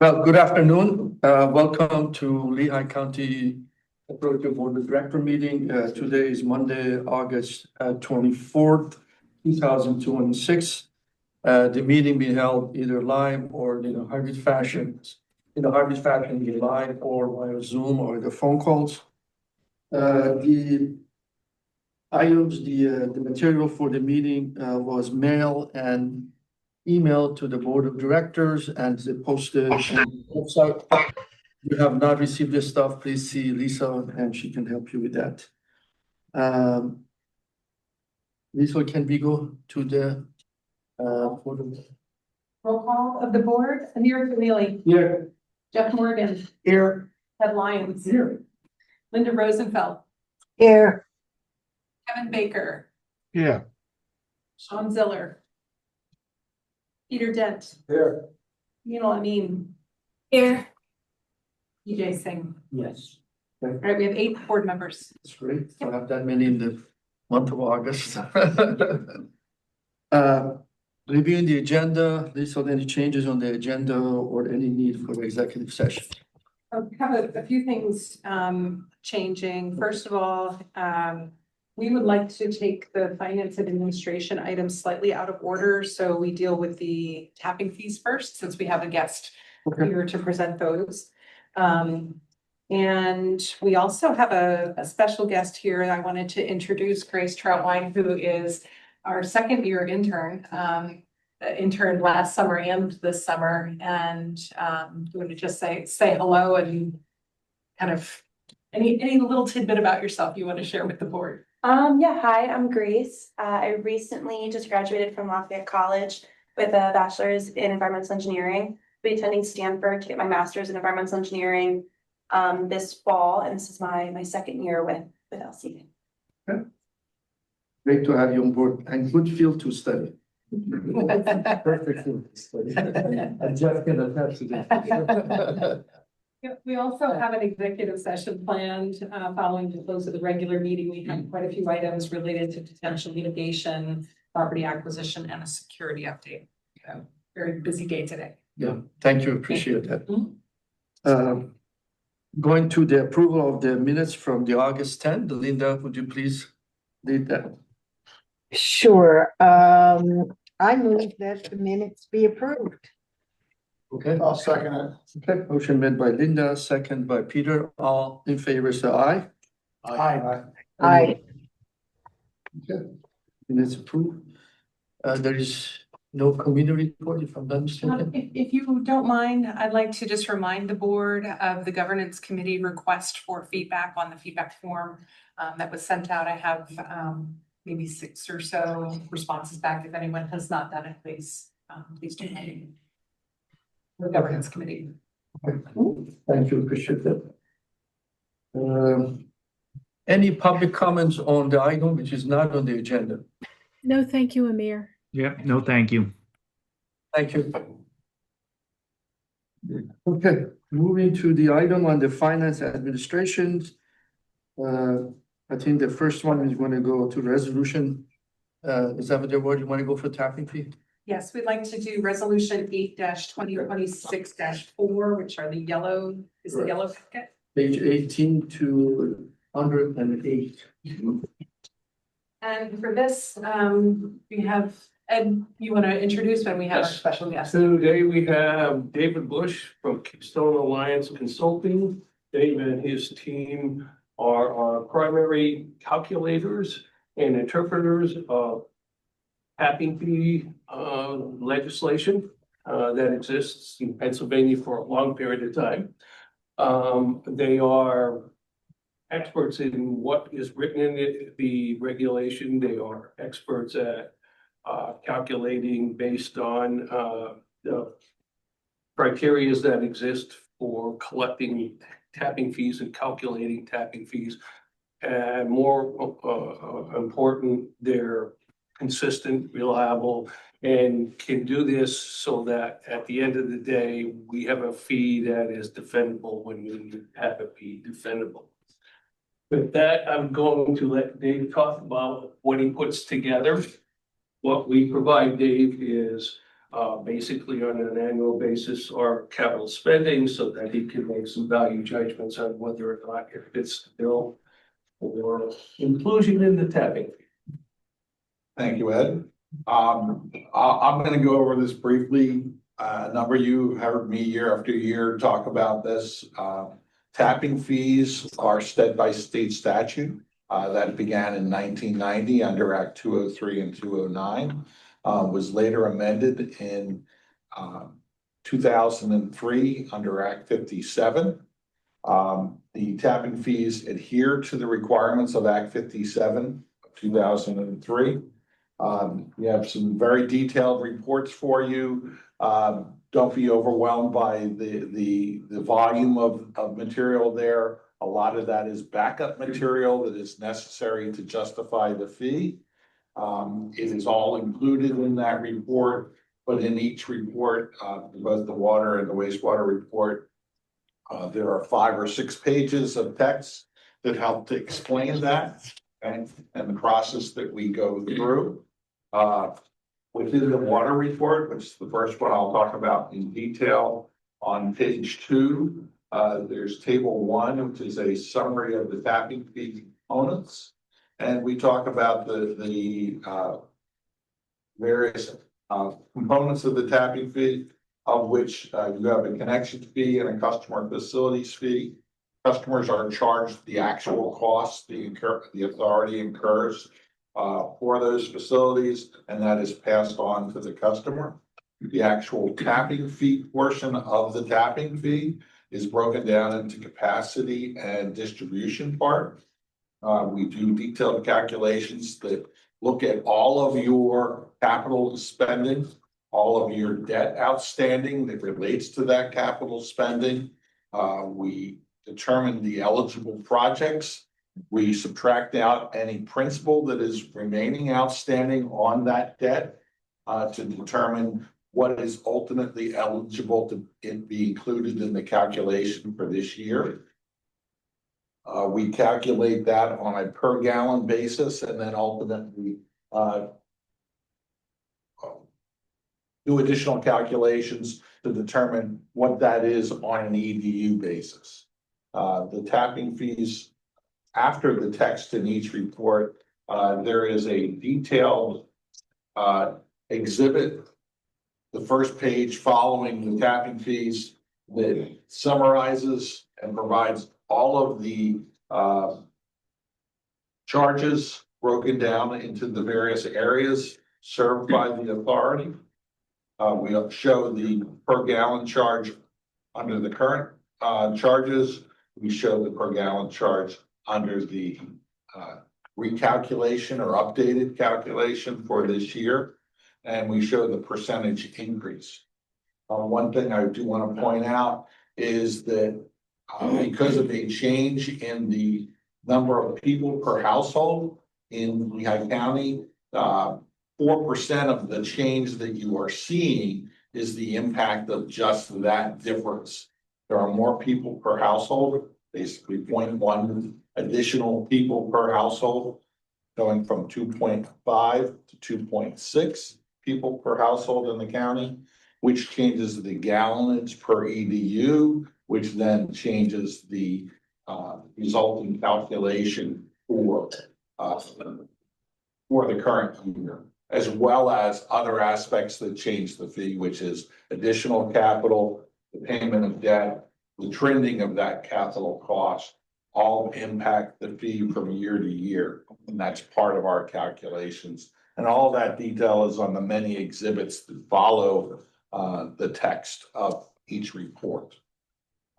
Well, good afternoon. Welcome to Lehigh County Authority Board of Director meeting. Today is Monday, August 24th, 2026. The meeting being held either live or in a hybrid fashion. In a hybrid fashion, either live or via Zoom or the phone calls. The items, the material for the meeting was mailed and emailed to the board of directors and posted on the website. If you have not received this stuff, please see Lisa and she can help you with that. Lisa, can we go to the for the Roll call of the board, Amir Kamili. here? Jeff Morgan. Here. Ted Lyons. Here. Linda Rosenfeld. Here. Kevin Baker. Yeah. Sean Ziller. Peter Dent. Here. Neil Amin. Here. EJ Singh. Yes. All right, we have 8 board members. That's great. I have that many in the month of August. Reviewing the agenda, Lisa, any changes on the agenda or any need for executive session? I have a few things changing. First of all, we would like to take the finance and administration items slightly out of order. So we deal with the tapping fees first, since we have a guest here to present those. And we also have a special guest here. I wanted to introduce Grace Troutwine, who is our second year intern, interned last summer and this summer. And you want to just say hello and kind of any little tidbit about yourself you want to share with the board. Yeah, hi, I'm Grace. I recently just graduated from Lafayette College with a bachelor's in environmental engineering. I'll be attending Stanford to get my master's in environmental engineering this fall, and this is my second year with LC. Okay. Great to have you on board and good field to study. Perfect field to study. And Jeff can attest to that. We also have an executive session planned following the close of the regular meeting. We have quite a few items related to potential litigation, property acquisition, and a security update. Very busy day today. Yeah, thank you. Appreciate that. Going to the approval of the minutes from the August 10th. Linda, would you please lead that? Sure. I move that the minutes be approved. Okay. I'll second it. Okay, motion made by Linda, second by Peter. All in favor, say aye. Aye. Aye. Okay, minutes approved. There is no committee report, if I'm not mistaken. If you don't mind, I'd like to just remind the board of the governance committee request for feedback on the feedback form that was sent out. I have maybe 6 or so responses back. If anyone has not done it, please do. The governance committee. Thank you, appreciate that. Any public comments on the item which is not on the agenda? No, thank you, Amir. Yep, no, thank you. Thank you. Okay, moving to the item on the finance administration. I think the first one is going to go to resolution. Is that what the word you want to go for tapping fee? Yes, we'd like to do resolution 8-2026-4, which are the yellow, is the yellow packet. Page 18 to 108. And for this, we have, Ed, you want to introduce when we have our Yes. special guest? Today we have David Bush from Keystone Alliance Consulting. Dave and his team are our primary calculators and interpreters of tapping fee legislation that exists in Pennsylvania for a long period of time. They are experts in what is written in the regulation. They are experts at calculating based on the criteria that exist for collecting tapping fees and calculating tapping fees. And more important, they're consistent, reliable, and can do this so that at the end of the day, we have a fee that is defendable when we have a fee defendable. With that, I'm going to let Dave talk about what he puts together. What we provide Dave is basically on an annual basis our capital spending so that he can make some value judgments on whether or not it fits the bill or inclusion in the tapping. Thank you, Ed. I'm gonna go over this briefly. A number of you have heard me year after year talk about this. Tapping fees are set by state statute. That began in 1990 under Act 203 and 209. Was later amended in 2003 under Act 57. The tapping fees adhere to the requirements of Act 57 of 2003. We have some very detailed reports for you. Don't be overwhelmed by the volume of material there. A lot of that is backup material that is necessary to justify the fee. It is all included in that report, but in each report, both the water and the wastewater report, there are 5 or 6 pages of text that help to explain that and the process that we go through. Within the water report, which is the first one I'll talk about in detail, on page 2, there's table 1, which is a summary of the tapping fee components. And we talk about the various components of the tapping fee, of which you have a connection fee and a customer facilities fee. Customers are charged the actual costs the authority incurs for those facilities, and that is passed on to the customer. The actual tapping fee portion of the tapping fee is broken down into capacity and distribution part. We do detailed calculations that look at all of your capital spending, all of your debt outstanding that relates to that capital spending. We determine the eligible projects. We subtract out any principal that is remaining outstanding on that debt to determine what is ultimately eligible to be included in the calculation for this year. We calculate that on a per gallon basis and then ultimately do additional calculations to determine what that is on an EDU basis. The tapping fees, after the text in each report, there is a detailed exhibit, the first page following the tapping fees, that summarizes and provides all of the charges broken down into the various areas served by the authority. We show the per gallon charge under the current charges. We show the per gallon charge under the recalculation or updated calculation for this year. And we show the percentage increase. One thing I do want to point out is that because of a change in the number of people per household in Lehigh County, 4% of the change that you are seeing is the impact of just that difference. There are more people per household, basically 0.1 additional people per household, going from 2.5 to 2.6 people per household in the county, which changes the gallonage per EDU, which then changes the resulting calculation for the current year, as well as other aspects that change the fee, which is additional capital, the payment of debt, the trending of that capital cost, all impact the fee from year to year. And that's part of our calculations. And all that detail is on the many exhibits that follow the text of each report.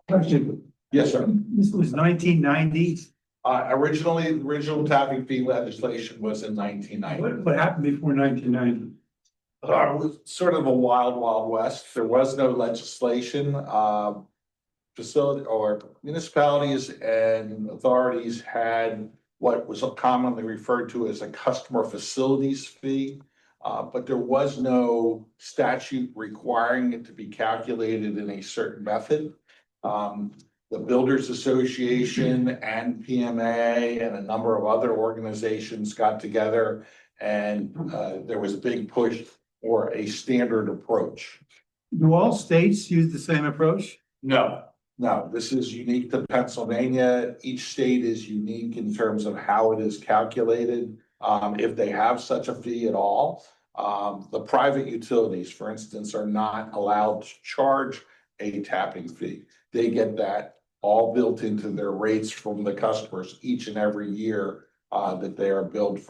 Question. Yes, sir. This was 1990. Originally, the original tapping fee legislation was in 1990. What happened before 1990? It was sort of a wild, wild west. There was no legislation. Facility or municipalities and authorities had what was commonly referred to as a customer facilities fee. But there was no statute requiring it to be calculated in a certain method. The Builders Association and PMA and a number of other organizations got together, and there was a big push or a standard approach. Do all states use the same approach? No, no, this is unique to Pennsylvania. Each state is unique in terms of how it is calculated, if they have such a fee at all. The private utilities, for instance, are not allowed to charge a tapping fee. They get that all built into their rates from the customers each and every year, that they are billed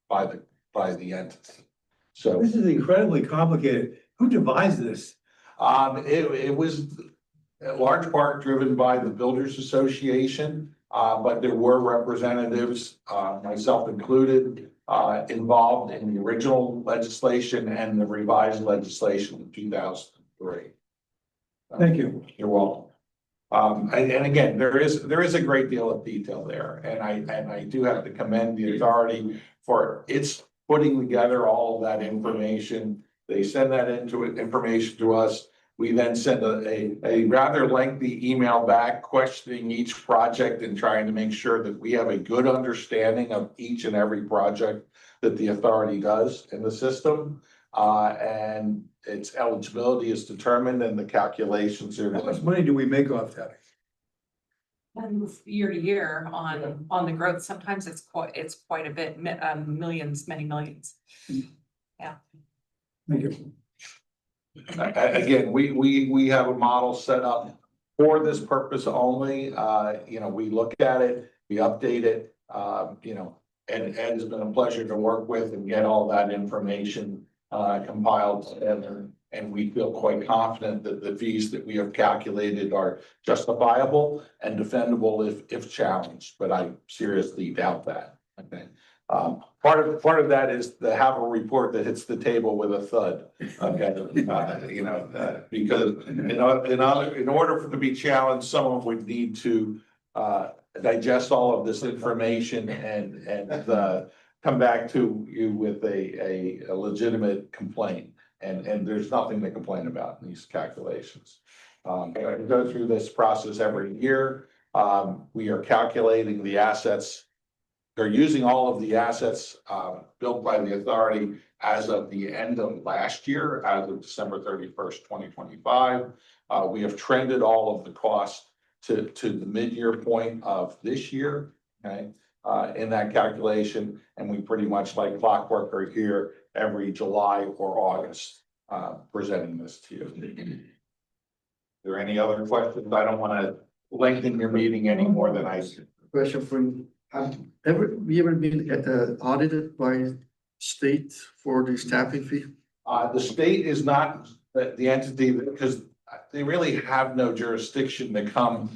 by the entity. So, This is incredibly complicated. Who devised this? it was in large part driven by the Builders Association, but there were representatives, myself included, involved in the original legislation and the revised legislation in 2003. Thank you. You're welcome. And again, there is a great deal of detail there, and I do have to commend the authority for its putting together all of that information. They send that information to us. We then send a rather lengthy email back questioning each project and trying to make sure that we have a good understanding of each and every project that the authority does in the system. And its eligibility is determined and the calculations are. How much money do we make off that? And year to year on the growth, sometimes it's quite a bit, millions, many millions. Yeah. Thank you. Again, we have a model set up for this purpose only. We look at it, we update it, and Ed has been a pleasure to work with and get all that information compiled together. And we feel quite confident that the fees that we have calculated are justifiable and defendable if challenged, but I seriously doubt that. Okay. Part of that is to have a report that hits the table with a thud. Okay, because in order for it to be challenged, someone would need to digest all of this information and come back to you with a legitimate complaint. And there's nothing to complain about in these calculations. I go through this process every year. We are calculating the assets. They're using all of the assets built by the authority as of the end of last year, as of December 31st, 2025. We have trended all of the costs to the mid-year point of this year, okay, in that calculation. And we pretty much like clockwork are here every July or August presenting this to you. Are there any other questions? I don't want to lengthen your meeting any more than I should. Question for you. Have we ever been audited by state for this tapping fee? The state is not the entity because they really have no jurisdiction to come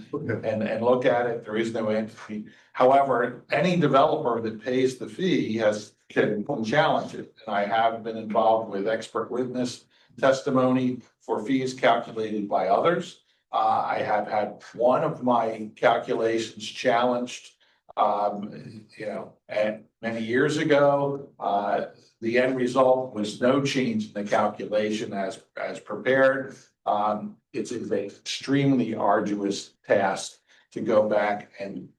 and look at it. There is no entity. However, any developer that pays the fee can challenge it. And I have been involved with expert witness testimony for fees calculated by others. I have had one of my calculations challenged, and many years ago. The end result was no change in the calculation as prepared. It's an extremely arduous task to go back and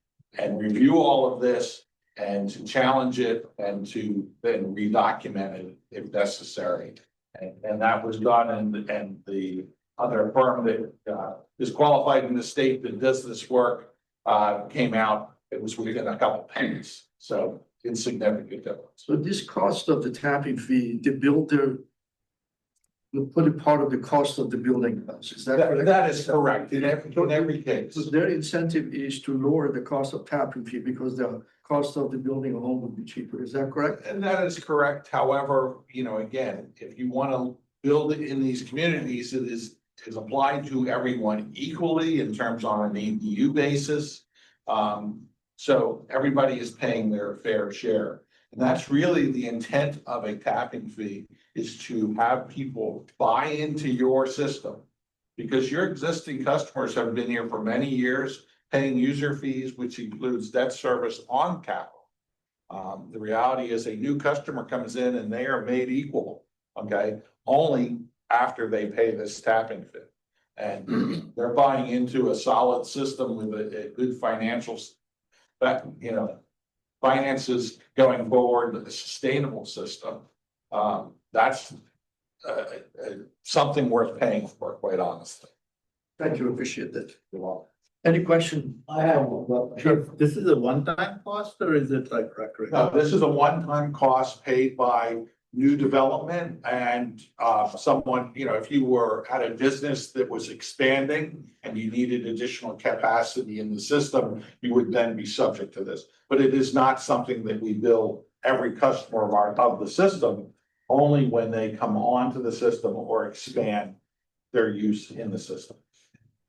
review all of this and to challenge it and to then redocument it if necessary. And that was done, and the other firm that is qualified in the state that does this work came out. It was within a couple pennies, so insignificant difference. So this cost of the tapping fee, the builder will put it part of the cost of the building. Is that correct? That is correct in every case. So their incentive is to lower the cost of tapping fee because the cost of the building alone would be cheaper. Is that correct? And that is correct. However, again, if you want to build it in these communities, it is applied to everyone equally in terms on an ADU basis. So everybody is paying their fair share. And that's really the intent of a tapping fee, is to have people buy into your system. Because your existing customers have been here for many years, paying user fees, which includes debt service on capital. The reality is a new customer comes in and they are made equal, okay, only after they pay this tapping fee. And they're buying into a solid system with a good financial, finances going forward, a sustainable system. That's something worth paying for, quite honestly. Thank you, appreciate that. You're welcome. Any question? I have, if this is a one-time cost or is it like recurring? No, this is a one-time cost paid by new development and someone, you know, if you were at a business that was expanding and you needed additional capacity in the system, you would then be subject to this. But it is not something that we bill every customer of the system, only when they come onto the system or expand their use in the system.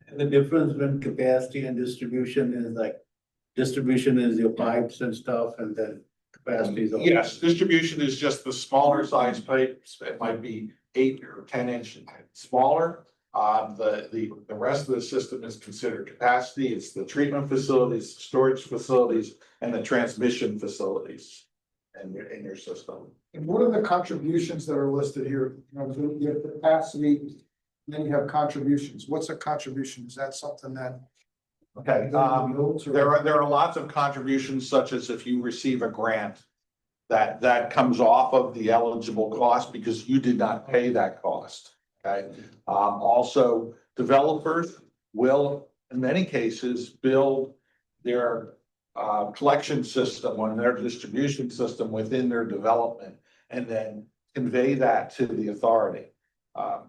And the difference between capacity and distribution is like, distribution is your pipes and stuff, and then capacity is. Yes, distribution is just the smaller size pipes. It might be 8 or 10 inch smaller. The rest of the system is considered capacity. It's the treatment facilities, storage facilities, and the transmission facilities in your system. And what are the contributions that are listed here? You know, you have capacity, then you have contributions. What's a contribution? Is that something that? Okay, there are lots of contributions, such as if you receive a grant, that comes off of the eligible cost because you did not pay that cost. Okay, also developers will, in many cases, build their collection system on their distribution system within their development and then convey that to the authority.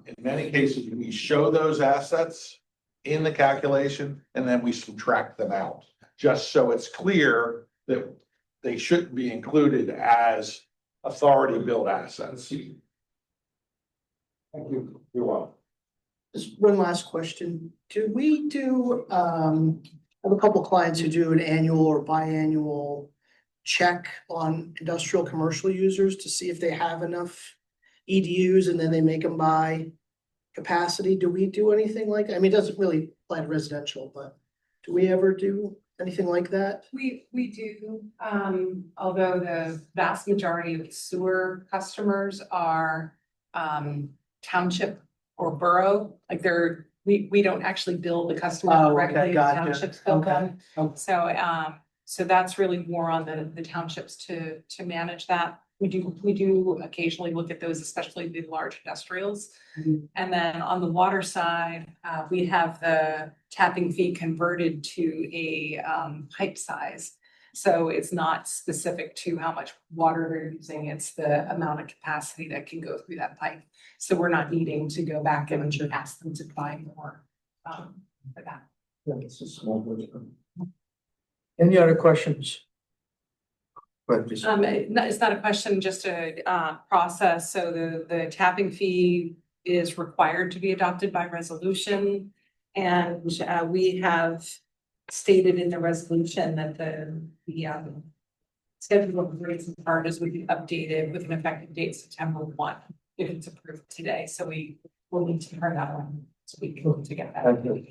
In many cases, we show those assets in the calculation and then we subtract them out, just so it's clear that they shouldn't be included as authority billed assets. Thank you. You're welcome. Just one last question. Do we I have a couple clients who do an annual or biannual check on industrial commercial users to see if they have enough EDUs and then they make them buy capacity. Do we do anything like that? I mean, it doesn't really apply to residential, but do we ever do anything like that? We do, although the vast majority of sewer customers are township or borough, like we don't actually bill the customers Oh, okay, directly, the gotcha. townships bill them. Okay. So that's really more on the townships to manage that. We do occasionally look at those, especially the large industrials. Mhm. And then on the water side, we have the tapping fee converted to a pipe size. So it's not specific to how much water they're using, it's the amount of capacity that can go through that pipe. So we're not needing to go back and ask them to buy more for that. It's a small one. Any other questions? Go ahead, please. It's not a question, just a process. So the tapping fee is required to be adopted by resolution. And we have stated in the resolution that the schedule of rates and charges would be updated with an effective date September 1, if it's approved today. So we will need to turn that on so we can to get that. Thank you.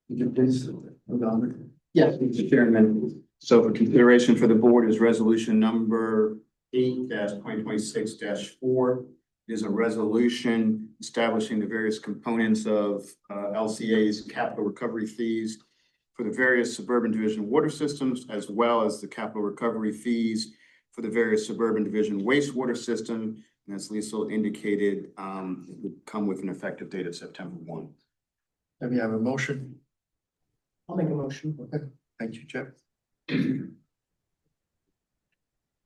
Would you please, Don? Yes. Mr. Chairman, so for consideration for the board is resolution number 8-2026-4. It is a resolution establishing the various components of LCA's capital recovery fees for the various suburban division water systems, as well as the capital recovery fees for the various suburban division wastewater system. And as Lisa indicated, it would come with an effective date of September 1. Let me have a motion. I'll make a motion. Okay, thank you, Jeff.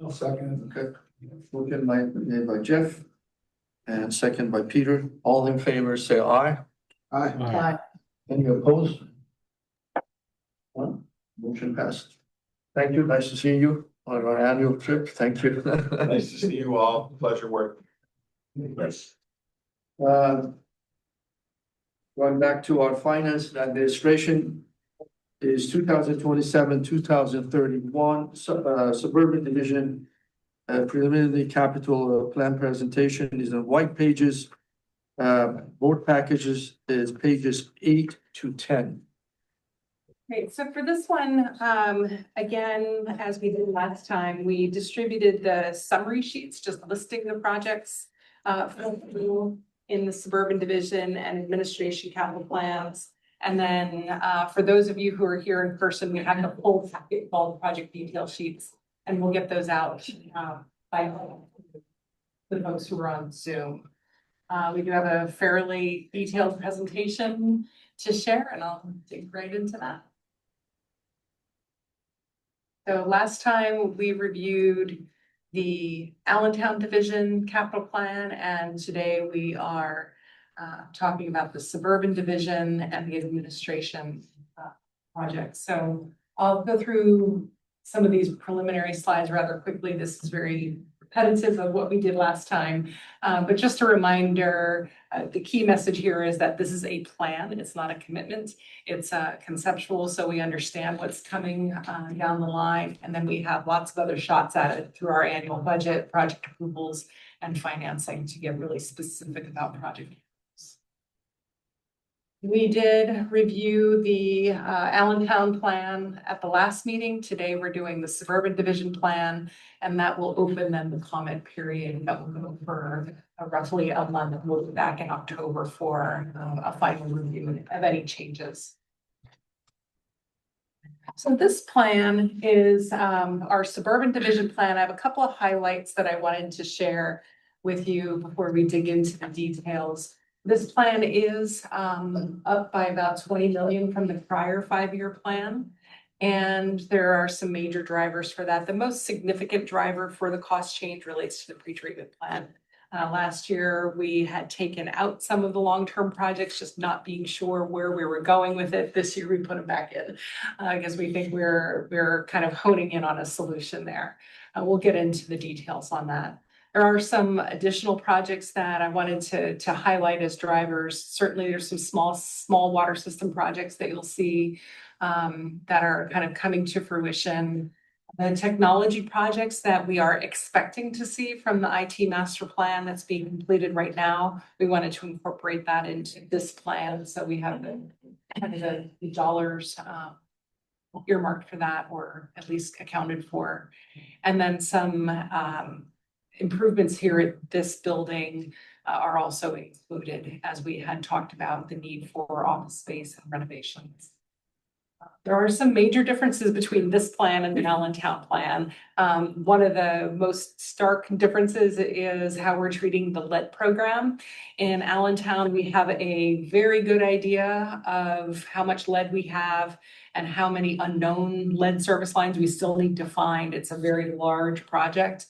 I'll second. Okay, motion made by Jeff and second by Peter. All in favor, say aye. Aye. Aye. Any opposed? One, motion passed. Thank you, nice to see you on our annual trip. Thank you. Nice to see you all. Pleasure working. Yes. Going back to our finance and administration is 2027, 2031 suburban division. Preliminary capital plan presentation is in white pages. Board packages is pages 8 to 10. Great, so for this one, again, as we did last time, we distributed the summary sheets, just listing the projects in the suburban division and administration capital plans. And then for those of you who are here in person, we have a full packet called project detail sheets, and we'll get those out by the the folks who are on Zoom. We do have a fairly detailed presentation to share, and I'll dig right into that. So last time we reviewed the Allentown Division capital plan, and today we are talking about the Suburban Division and the administration project. So I'll go through some of these preliminary slides rather quickly. This is very repetitive of what we did last time. But just a reminder, the key message here is that this is a plan. It's not a commitment. It's conceptual, so we understand what's coming down the line. And then we have lots of other shots at it through our annual budget, project approvals, and financing to get really specific about project. We did review the Allentown plan at the last meeting. Today, we're doing the Suburban Division plan, and that will open then the comment period that will go for roughly a month. We'll be back in October for a final review of any changes. So this plan is our Suburban Division plan. I have a couple of highlights that I wanted to share with you before we dig into the details. This plan is up by about 20 million from the prior 5-year plan. And there are some major drivers for that. The most significant driver for the cost change relates to the pretreatment plan. Last year, we had taken out some of the long-term projects, just not being sure where we were going with it. This year, we put them back in because we think we're kind of honing in on a solution there. We'll get into the details on that. There are some additional projects that I wanted to highlight as drivers. Certainly, there's some small water system projects that you'll see that are kind of coming to fruition. The technology projects that we are expecting to see from the IT master plan that's being completed right now, we wanted to incorporate that into this plan. So we have the dollars earmarked for that, or at least accounted for. And then some improvements here at this building are also included, as we had talked about the need for office space and renovations. There are some major differences between this plan and the Allentown plan. One of the most stark differences is how we're treating the lead program. In Allentown, we have a very good idea of how much lead we have and how many unknown lead service lines we still need to find. It's a very large project.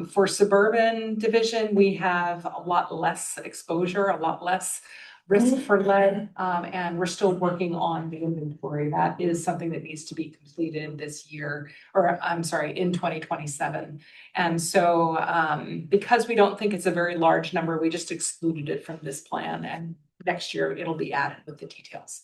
For Suburban Division, we have a lot less exposure, a lot less risk for lead, and we're still working on the inventory. That is something that needs to be completed this year, or I'm sorry, in 2027. And so because we don't think it's a very large number, we just excluded it from this plan, and next year it'll be added with the details.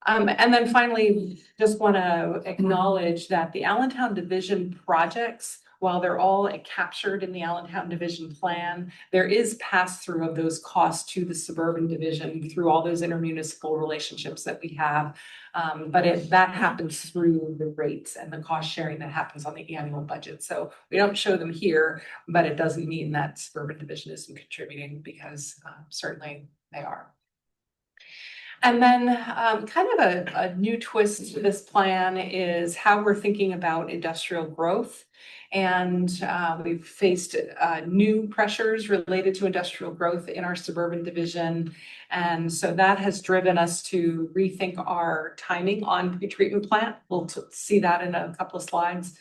And then finally, just want to acknowledge that the Allentown Division projects, while they're all captured in the Allentown Division plan, there is pass-through of those costs to the Suburban Division through all those intermunicipal relationships that we have. But that happens through the rates and the cost sharing that happens on the annual budget. So we don't show them here, but it doesn't mean that Suburban Division isn't contributing, because certainly they are. And then kind of a new twist to this plan is how we're thinking about industrial growth. And we've faced new pressures related to industrial growth in our Suburban Division. And so that has driven us to rethink our timing on pretreatment plant. We'll see that in a couple of slides.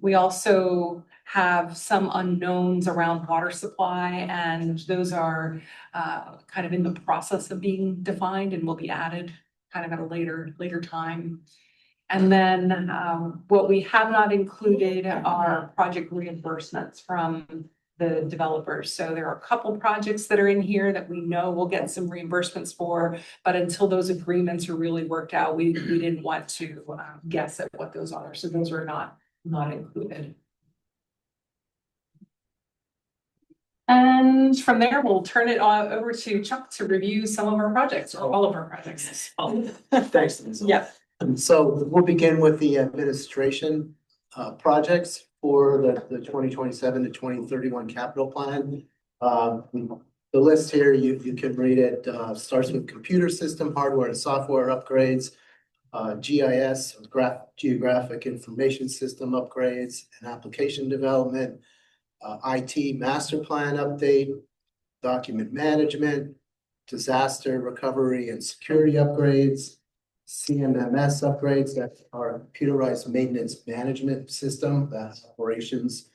We also have some unknowns around water supply, and those are kind of in the process of being defined and will be added kind of at a later time. And then what we have not included are project reimbursements from the developers. So there are a couple projects that are in here that we know we'll get some reimbursements for, but until those agreements are really worked out, we didn't want to guess at what those are. So those are not included. And from there, we'll turn it over to Chuck to review some of our projects, or all of our projects. Thanks. Yeah. So we'll begin with the administration projects for the 2027 to 2031 capital plan. The list here, you can read it, starts with computer system, hardware and software upgrades, GIS, geographic information system upgrades, and application development, IT master plan update, document management, disaster recovery and security upgrades, CMMS upgrades that are computerized maintenance management system that operations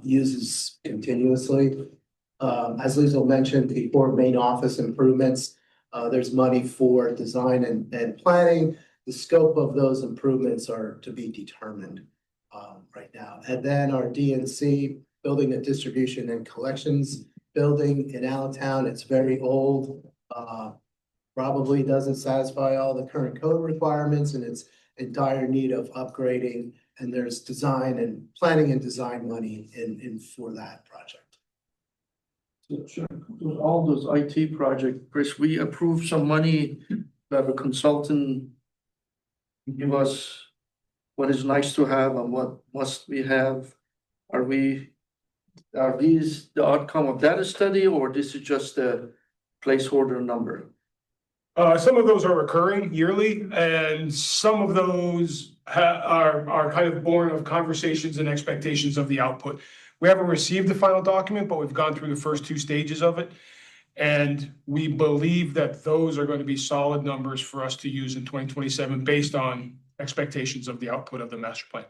uses continuously. As Lisa mentioned, the four main office improvements, there's money for design and planning. The scope of those improvements are to be determined right now. And then our DNC, building and distribution and collections building in Allentown, it's very old. Probably doesn't satisfy all the current code requirements and it's in dire need of upgrading. And there's design and planning and design money in for that project. So, all those IT projects, Chris, we approved some money to have a consultant give us what is nice to have and what must we have. Are these the outcome of that study, or this is just a placeholder number? Some of those are recurring yearly, and some of those are kind of born of conversations and expectations of the output. We haven't received the final document, but we've gone through the first two stages of it. And we believe that those are going to be solid numbers for us to use in 2027 based on expectations of the output of the master plan.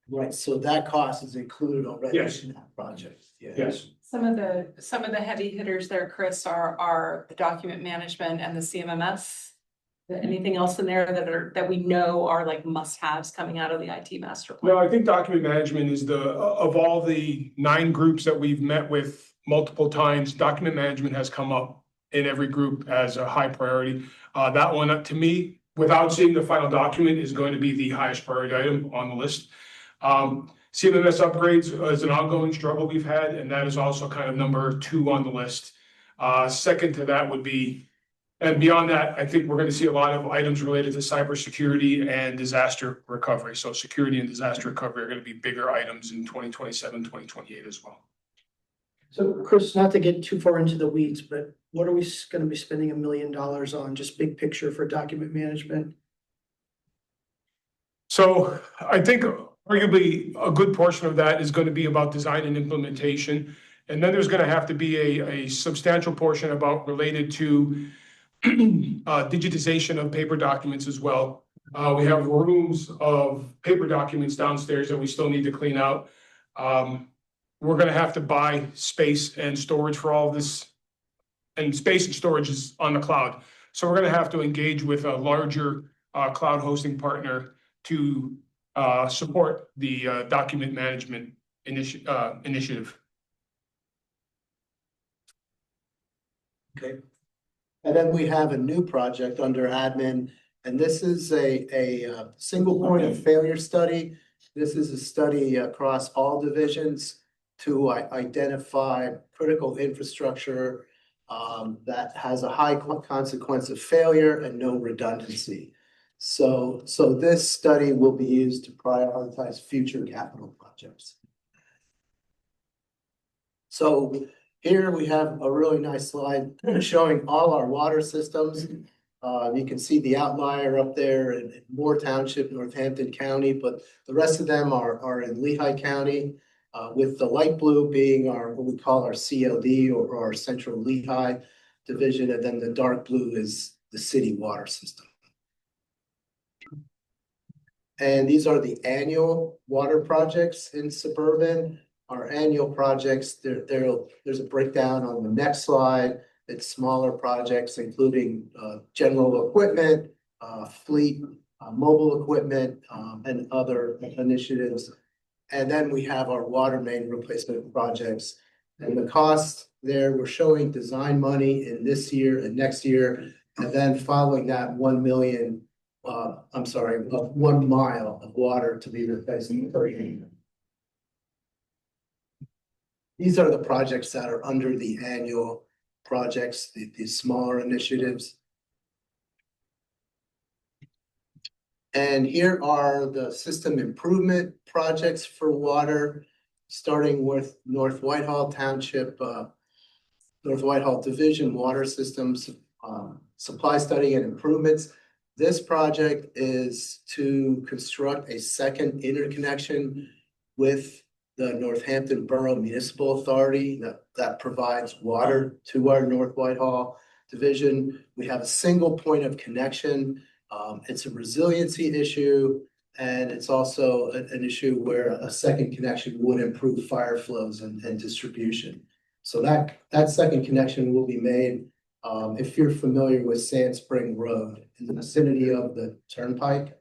Right, so that cost is included already Yes. in that project. Yeah. Yes. Some of the heavy hitters there, Chris, are the document management and the CMMS. Anything else in there that we know are like must-haves coming out of the IT master plan? No, I think document management is of all the 9 groups that we've met with multiple times, document management has come up in every group as a high priority. That one, to me, without seeing the final document, is going to be the highest priority item on the list. CMMS upgrades is an ongoing struggle we've had, and that is also kind of number 2 on the list. Second to that would be, and beyond that, I think we're going to see a lot of items related to cybersecurity and disaster recovery. So security and disaster recovery are going to be bigger items in 2027, 2028 as well. So Chris, not to get too far into the weeds, but what are we gonna be spending $1 million on, just big picture for document management? So I think arguably a good portion of that is going to be about design and implementation. And then there's going to have to be a substantial portion about related to digitization of paper documents as well. We have rooms of paper documents downstairs that we still need to clean out. We're going to have to buy space and storage for all of this. And space and storage is on the cloud. So we're going to have to engage with a larger cloud hosting partner to support the document management initiative. Okay. And then we have a new project under admin, and this is a single point of failure study. This is a study across all divisions to identify critical infrastructure that has a high consequence of failure and no redundancy. So this study will be used to prioritize future capital projects. So here we have a really nice slide showing all our water systems. You can see the outlier up there in Moore Township, Northampton County, but the rest of them are in Lehigh County, with the light blue being what we call our CLD or our Central Lehigh division, and then the dark blue is the city water system. And these are the annual water projects in suburban. Our annual projects, there's a breakdown on the next slide. It's smaller projects, including general equipment, fleet, mobile equipment, and other initiatives. And then we have our water main replacement projects. And the cost there, we're showing design money in this year and next year. And then following that, 1 million, 1 mile of water to be replaced per year. These are the projects that are under the annual projects, these smaller initiatives. And here are the system improvement projects for water, starting with North Whitehall Township, North Whitehall Division Water Systems, Supply Study and Improvements. This project is to construct a second interconnection with the Northampton Borough Municipal Authority that provides water to our North Whitehall division. We have a single point of connection. It's a resiliency issue, and it's also an issue where a second connection would improve fire flows and distribution. So that second connection will be made, if you're familiar with Sand Spring Road in the vicinity of the turnpike.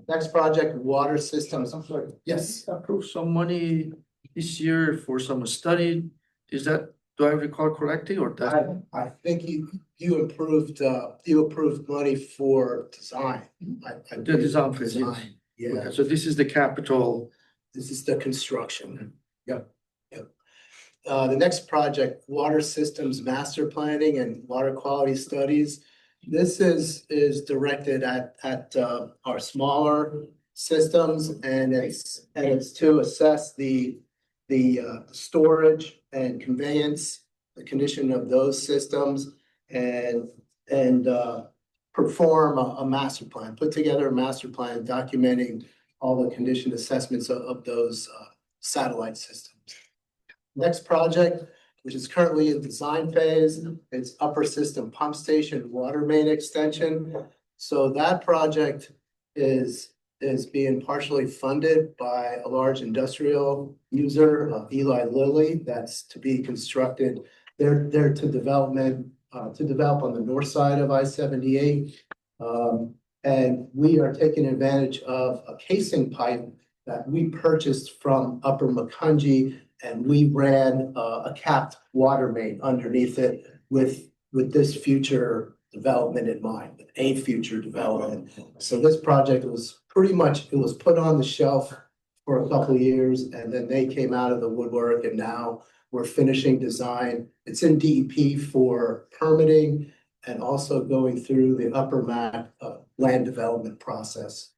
Next project, water systems. I'm sorry. Yes. Approve some money this year for some study. Is that, do I recall correctly, or that? I think you approved money for design. The design phase, yes. Design, yeah, Okay, so this is the capital. this is the construction. Yep. The next project, water systems master planning and water quality studies. This is directed at our smaller systems, and it's to assess the storage and conveyance, the condition of those systems, and perform a master plan, put together a master plan documenting all the condition assessments of those satellite systems. Next project, which is currently in design phase, it's upper system pump station water main extension. So that project is being partially funded by a large industrial user, Eli Lilly, that's to be constructed. They're to develop on the north side of I-78. And we are taking advantage of a casing pipe that we purchased from Upper Macungie, and we ran a capped water main underneath it with this future development in mind, with a future development. So this project was pretty much, it was put on the shelf for a couple of years, and then they came out of the woodwork, and now we're finishing design. It's in DEP for permitting and also going through the Upper Mac land development process.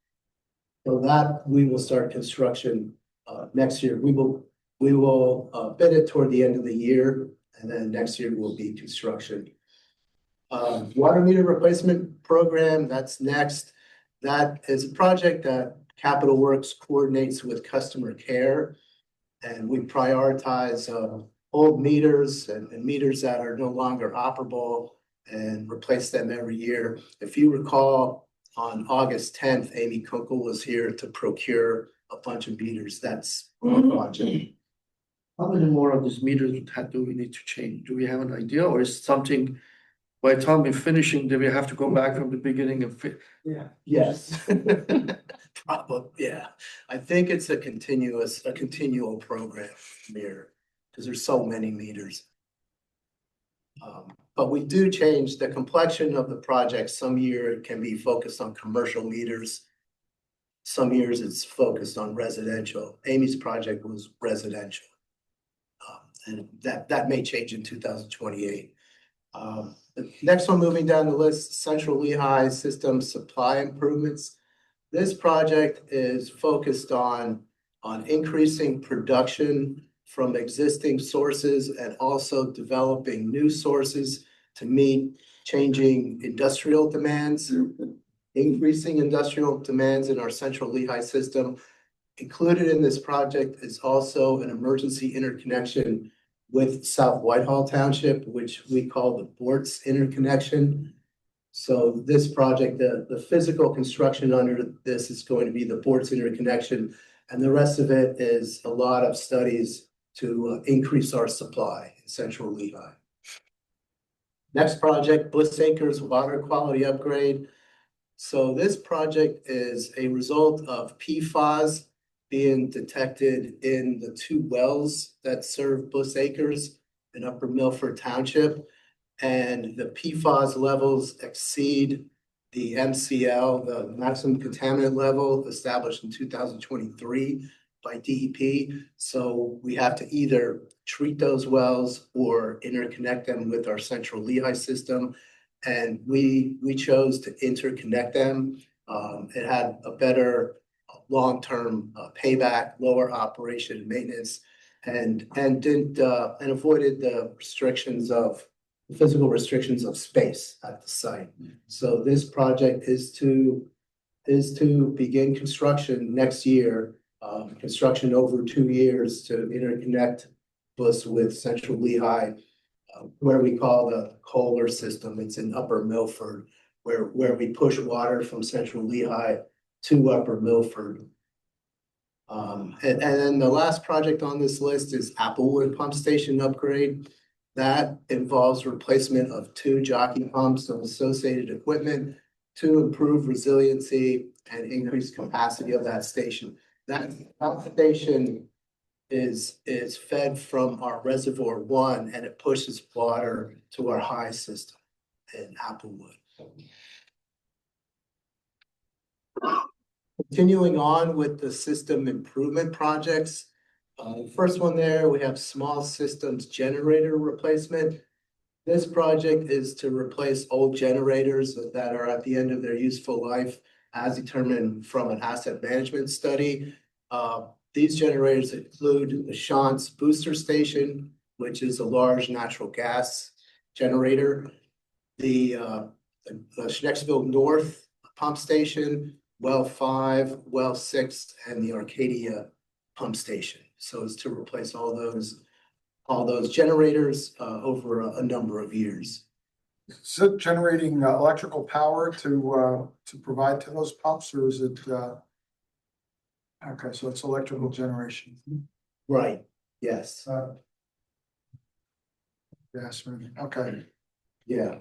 So that we will start construction next year. We will bid it toward the end of the year, and then next year will be construction. Water meter replacement program, that's next. That is a project that Capital Works coordinates with customer care, and we prioritize old meters and meters that are no longer operable and replace them every year. If you recall, on August 10th, Amy Kunkel was here to procure a bunch of meters. That's our project. How many more of these meters do we need to change? Do we have an idea, or is something by the time we're finishing, do we have to go back from the beginning and fit? Yeah. Yes. Probably, yeah. I think it's a continual program here, because there's so many meters. But we do change the complexion of the project. Some year it can be focused on commercial meters. Some years it's focused on residential. Amy's project was residential. And that may change in 2028. The next one moving down the list, Central Lehigh System Supply Improvements. This project is focused on increasing production from existing sources and also developing new sources to meet changing industrial demands, increasing industrial demands in our Central Lehigh system. Included in this project is also an emergency interconnection with South Whitehall Township, which we call the Bortz interconnection. So this project, the physical construction under this is going to be the Bortz interconnection, and the rest of it is a lot of studies to increase our supply in Central Lehigh. Next project, Bliss Acres water quality upgrade. So this project is a result of PFAS being detected in the 2 wells that serve Bliss Acres in Upper Milford Township. And the PFAS levels exceed the MCL, the maximum contaminant level established in 2023 by DEP. So we have to either treat those wells or interconnect them with our Central Lehigh system. And we chose to interconnect them. It had a better long-term payback, lower operation and maintenance, and avoided the physical restrictions of space at the site. So this project is to begin construction next year. construction over 2 years to interconnect us with Central Lehigh, where we call the Kohler system. It's in Upper Milford, where we push water from Central Lehigh to Upper Milford. And then the last project on this list is Applewood Pump Station upgrade. That involves replacement of 2 jockey pumps and associated equipment to improve resiliency and increase capacity of that station. That pump station is fed from our reservoir 1, and it pushes water to our high system in Applewood. Continuing on with the system improvement projects. First one there, we have small systems generator replacement. This project is to replace old generators that are at the end of their useful life as determined from an asset management study. These generators include the Shantz booster station, which is a large natural gas generator, the Schnecksville North pump station, well 5, well 6, and the Arcadia pump station. So it's to replace all those generators over a number of years. Is it generating electrical power to provide to those pumps, or is it? Okay, so it's electrical generation. Right, yes. Yes, okay. Yeah.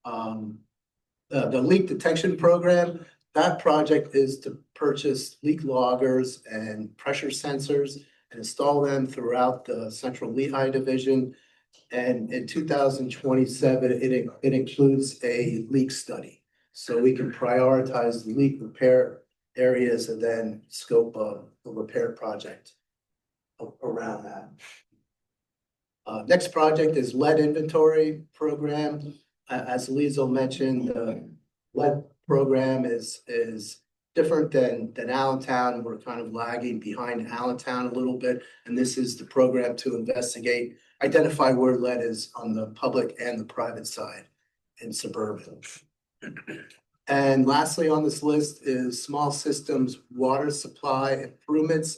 The leak detection program, that project is to purchase leak loggers and pressure sensors and install them throughout the Central Lehigh division. And in 2027, it includes a leak study. So we can prioritize the leak repair areas and then scope a repair project around that. Next project is lead inventory program. As Liesl mentioned, the lead program is different than Allentown. We're kind of lagging behind Allentown a little bit. And this is the program to investigate, identify where lead is on the public and the private side in suburban. And lastly on this list is small systems water supply improvements.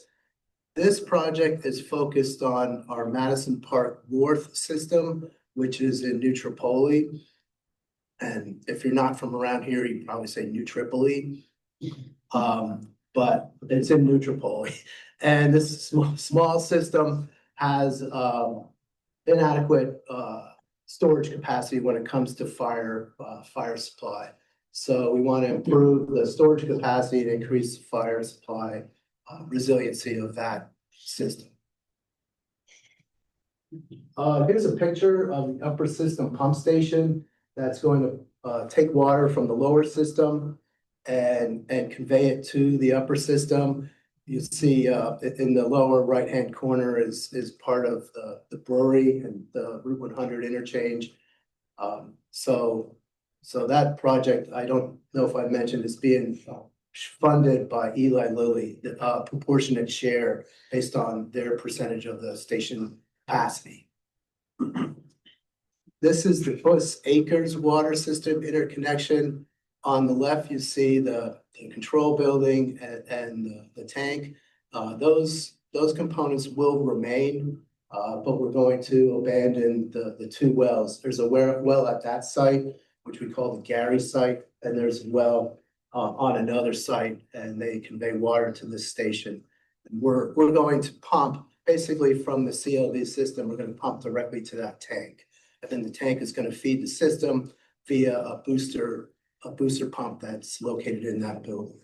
This project is focused on our Madison Park North system, which is in New Tripoli. And if you're not from around here, you probably say New Tripoli. But it's in New Tripoli. And this small system has inadequate storage capacity when it comes to fire supply. So we want to improve the storage capacity and increase the fire supply resiliency of that system. Here's a picture of the upper system pump station that's going to take water from the lower system and convey it to the upper system. You see in the lower right-hand corner is part of the brewery and the Route 100 interchange. So that project, I don't know if I mentioned, is being funded by Eli Lilly, the proportionate share based on their percentage of the station capacity. This is the Bush Acres water system interconnection. On the left, you see the control building and the tank. Those components will remain, but we're going to abandon the 2 wells. There's a well at that site, which we call the Gary site, and there's a well on another site, and they convey water to this station. And we're going to pump basically from the CLV system. We're going to pump directly to that tank, and then the tank is going to feed the system via a booster pump that's located in that building.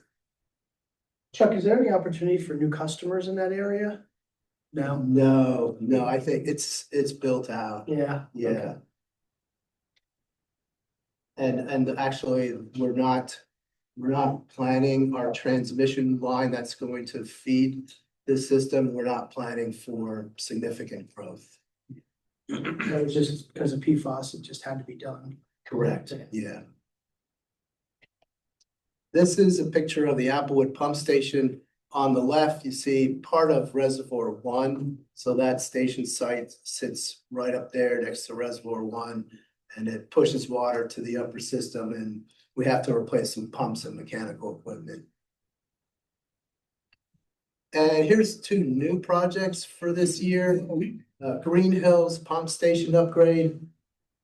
Chuck, is there any opportunity for new customers in that area? No, I think it's built out. Yeah. Yeah. Okay. And actually, we're not planning our transmission line that's going to feed this system. We're not planning for significant growth. It was just because of PFAS, it just had to be done. Correct, yeah. This is a picture of the Applewood pump station. On the left, you see part of Reservoir 1. So that station site sits right up there next to Reservoir 1, and it pushes water to the upper system, and we have to replace some pumps and mechanical equipment. And here's two new projects for this year. Green Hills Pump Station upgrade.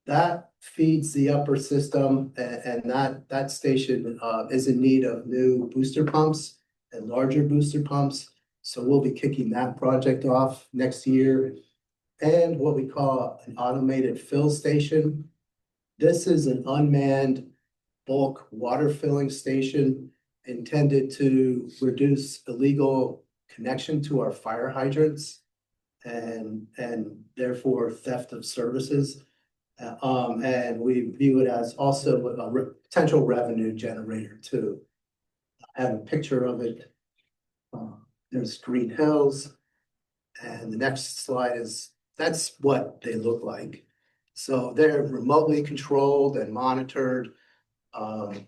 That feeds the upper system and that station is in need of new booster pumps and larger booster pumps. So we'll be kicking that project off next year. And what we call an automated fill station. This is an unmanned bulk water filling station intended to reduce illegal connection to our fire hydrants and therefore theft of services. And we view it as also a potential revenue generator too. I have a picture of it. There's Green Hills. And the next slide is, that's what they look like. So they're remotely controlled and monitored. I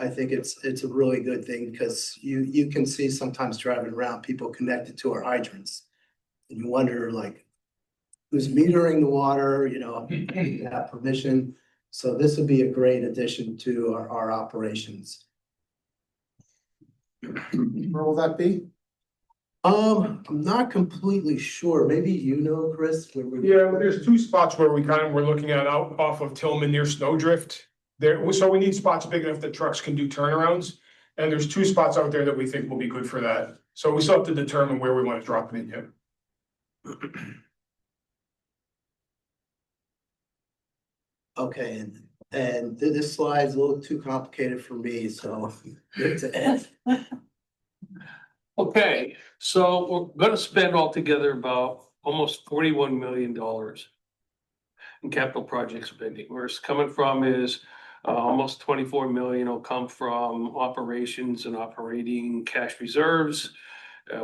think it's a really good thing because you can see sometimes driving around people connected to our hydrants. And you wonder like, who's metering the water, you know, have permission. So this would be a great addition to our operations. Where will that be? I'm not completely sure. Maybe you know, Chris. Yeah, there's two spots where we kind of were looking at out off of Tillman near Snowdrift. There, so we need spots big enough that trucks can do turnarounds. And there's two spots out there that we think will be good for that. So we still have to determine where we want to drop it in yet. Okay, and this slide's a little too complicated for me, so it's Ed. Okay, so we're gonna spend altogether about almost $41 million in capital project spending. Where it's coming from is almost 24 million will come from operations and operating cash reserves.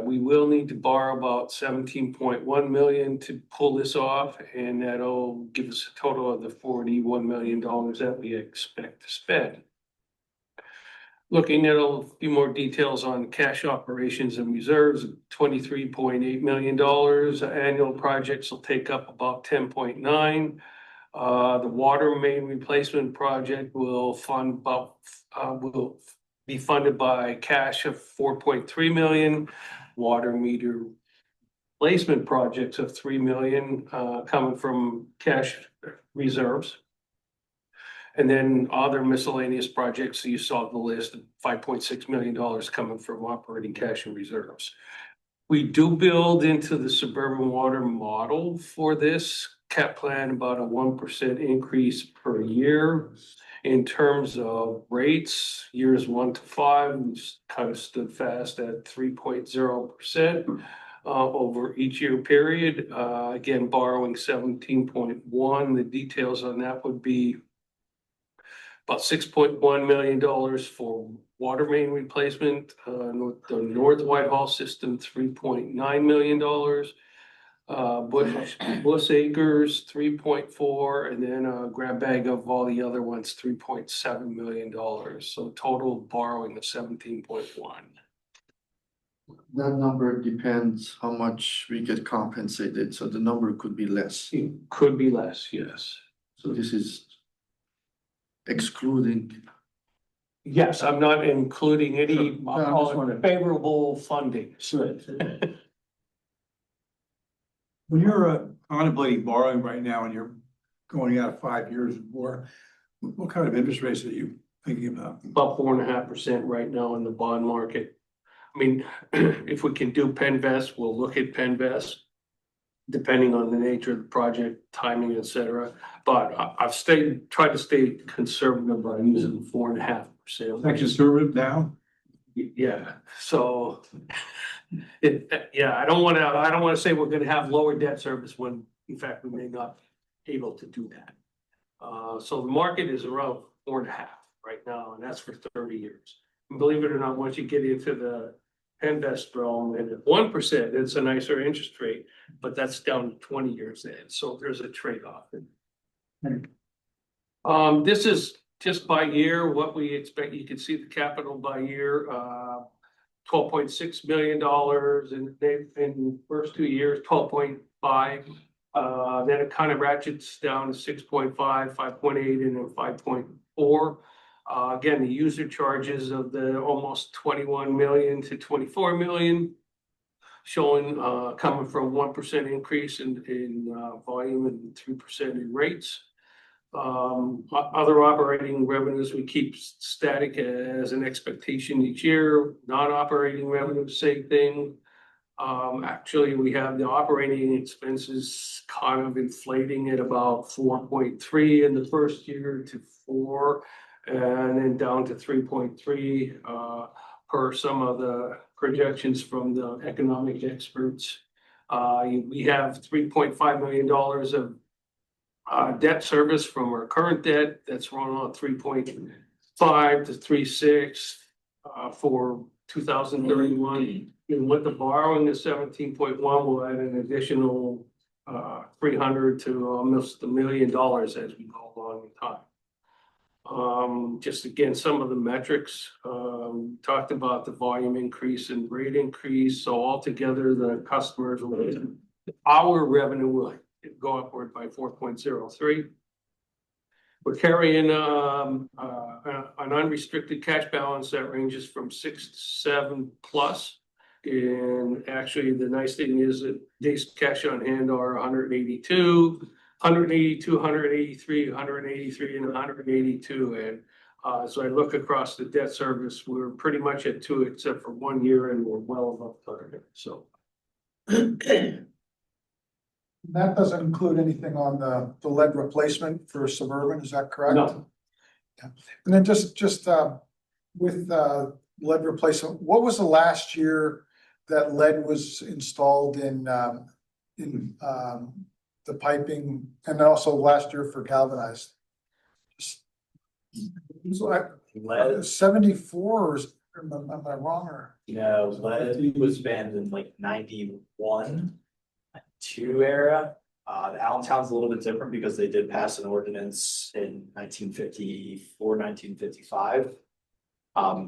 We will need to borrow about 17.1 million to pull this off, and that'll give us a total of the $41 million that we expect to spend. Looking at a few more details on cash operations and reserves, $23.8 million. Annual projects will take up about 10.9. The water main replacement project will be funded by cash of 4.3 million. Water meter replacement projects of 3 million coming from cash reserves. And then other miscellaneous projects, you saw the list of $5.6 million coming from operating cash and reserves. We do build into the suburban water model for this cap plan about a 1% increase per year. In terms of rates, years 1 to 5, we kind of stood fast at 3.0% over each year period. Again, borrowing 17.1. The details on that would be about $6.1 million for water main replacement. The North Whitehall system, $3.9 million. Bush Acres, 3.4, and then a grab bag of all the other ones, $3.7 million. So total borrowing of 17.1. That number depends how much we get compensated, so the number could be less. It could be less, yes. So this is excluding. Yes, I'm not including any, Sure. I'll call it favorable funding. Sure. When you're contemplating borrowing right now and you're going out 5 years or more, what kind of interest rates are you thinking about? About 4.5% right now in the bond market. I mean, if we can do Penvest, we'll look at Penvest, depending on the nature of the project, timing, et cetera. But I've tried to stay conservative by using 4.5%. Is that conservative now? Yeah, so I don't wanna say we're gonna have lower debt service when in fact we may not be able to do that. So the market is around 4.5 right now, and that's for 30 years. And believe it or not, once you get into the Penvest realm and at 1%, it's a nicer interest rate, but that's down to 20 years then. So there's a trade-off. This is just by year, what we expect. You can see the capital by year, $12.6 million in the first 2 years, 12.5. Then it kind of ratchets down to 6.5, 5.8, and then 5.4. Again, the user charges of the almost 21 million to 24 million, showing coming from 1% increase in volume and 3% in rates. Other operating revenues, we keep static as an expectation each year. Non-operating revenue, same thing. Actually, we have the operating expenses kind of inflating at about 4.3 in the first year to 4, and then down to 3.3 per some of the projections from the economic experts. We have $3.5 million of debt service from our current debt that's run on 3.5 to 3.6 for 2031. And with the borrowing of 17.1, we'll add an additional 300 to almost $1 million as we go along in time. Just again, some of the metrics, talked about the volume increase and rate increase. So altogether, the customers, our revenue will go upward by 4.03. We're carrying an unrestricted cash balance that ranges from 6 to 7 plus. And actually, the nice thing is that days cash on hand are 182, 182, 183, 183, and 182. And so I look across the debt service, we're pretty much at 2, except for 1 year, and we're well above target. So That doesn't include anything on the lead replacement for Suburban, is that correct? No. Yeah. And then just with lead replacement, what was the last year that lead was installed in the piping, and also last year for galvanized? Lead 74, or am I wrong, or? No, lead was banned in like 91, 2 era. The Allentown's a little bit different because they did pass an ordinance in 1954, 1955.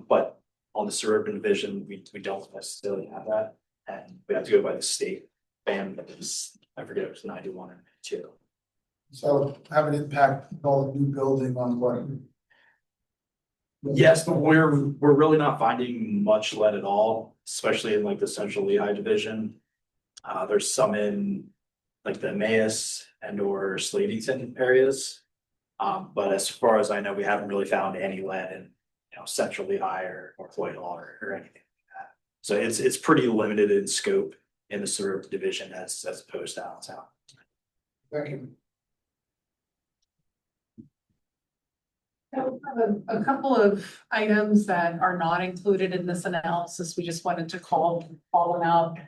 But on the Suburban division, we don't necessarily have that, and we have to go by the state ban that was, I forget, it was 91 or 92. So have an impact on the new building on what? Yes, but we're really not finding much lead at all, especially in like the central Lehigh division. There's some in like the Emmaus and or Slatington areas. But as far as I know, we haven't really found any lead in, central Lehigh or Floyd Hall or anything like that. So it's pretty limited in scope in the Suburban division as opposed to Allentown. Thank you. So a couple of items that are not included in this analysis, we just wanted to call them out.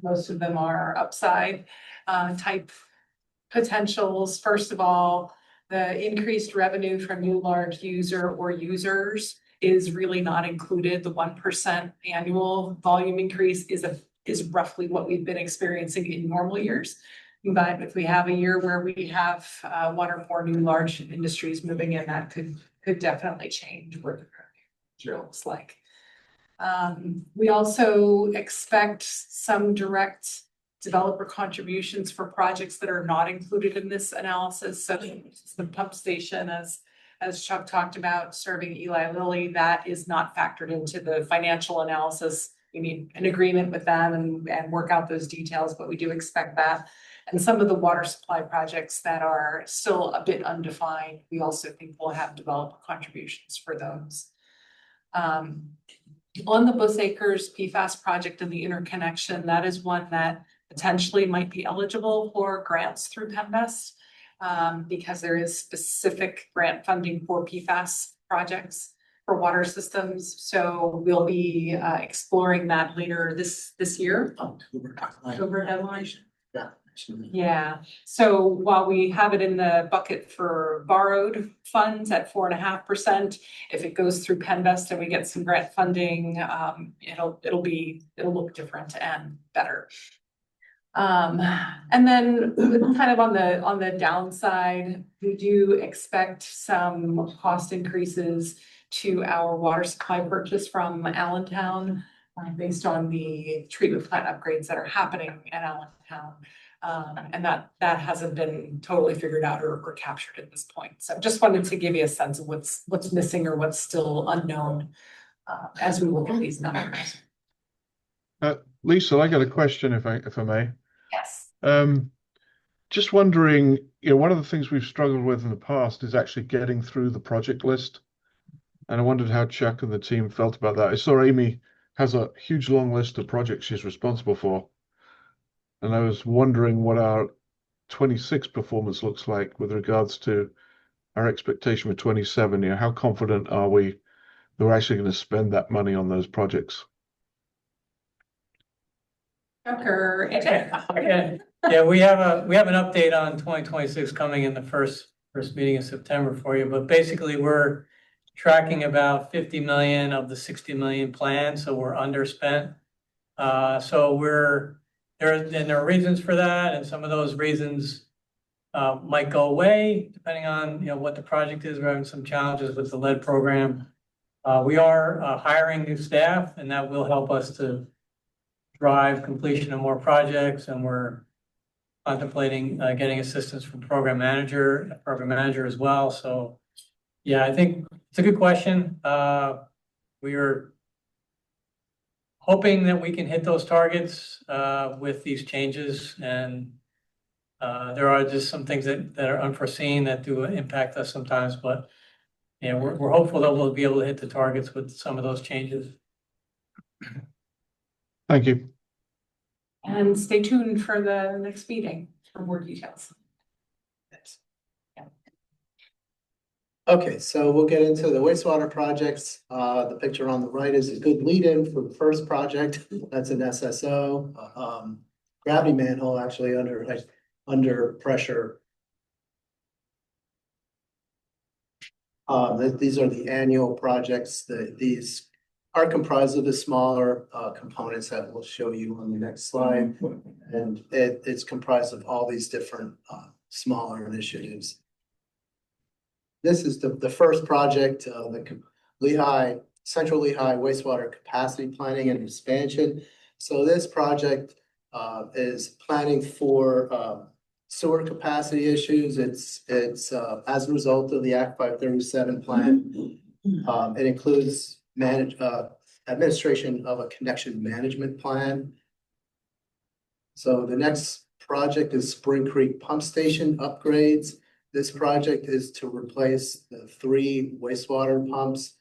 Most of them are upside type potentials. First of all, the increased revenue from new large user or users is really not included. The 1% annual volume increase is roughly what we've been experiencing in normal years. But if we have a year where we have 1 or more new large industries moving in, that could definitely change what the future looks like. We also expect some direct developer contributions for projects that are not included in this analysis. So the pump station, as Chuck talked about, serving Eli Lilly, that is not factored into the financial analysis. We need an agreement with them and work out those details, but we do expect that. And some of the water supply projects that are still a bit undefined, we also think we'll have developer contributions for those. On the Bush Acres PFAS project and the interconnection, that is one that potentially might be eligible for grants through PennVest, because there is specific grant funding for PFAS projects for water systems. So we'll be exploring that later this year. October deadline. Yeah, so while we have it in the bucket for borrowed funds at 4.5%, if it goes through PennVest and we get some grant funding, it'll look different and better. And then kind of on the downside, we do expect some cost increases to our water supply purchase from Allentown, based on the treatment plant upgrades that are happening at Allentown. And that hasn't been totally figured out or captured at this point. So just wanted to give you a sense of what's missing or what's still unknown as we look at these numbers. Lisa, I got a question if I may. Yes. Just wondering, one of the things we've struggled with in the past is actually getting through the project list. And I wondered how Chuck and the team felt about that. I saw Amy has a huge long list of projects she's responsible for. And I was wondering what our 26 performance looks like with regards to our expectation for 27. How confident are we that we're actually going to spend that money on those projects? Tucker. Yeah, we have an update on 2026 coming in the first meeting in September for you, but basically we're tracking about 50 million of the 60 million plan, so we're underspent. So there are reasons for that, and some of those reasons might go away depending on what the project is. We're having some challenges with the lead program. We are hiring new staff, and that will help us to drive completion of more projects, and we're contemplating getting assistance from program manager as well. So yeah, I think it's a good question. We are hoping that we can hit those targets with these changes, and there are just some things that are unforeseen that do impact us sometimes, but yeah, we're hopeful that we'll be able to hit the targets with some of those changes. Thank you. And stay tuned for the next meeting for more details. Okay, so we'll get into the wastewater projects. The picture on the right is a good lead-in for the first project. That's an SSO, gravity manhole actually under pressure. These are the annual projects. These are comprised of the smaller components that we'll show you on the next slide. And it's comprised of all these different smaller initiatives. This is the first project, the Central Lehigh wastewater capacity planning and expansion. So this project is planning for sewer capacity issues. It's as a result of the Act 537 plan. It includes administration of a connection management plan. So the next project is Spring Creek Pump Station upgrades. This project is to replace the 3 wastewater pumps.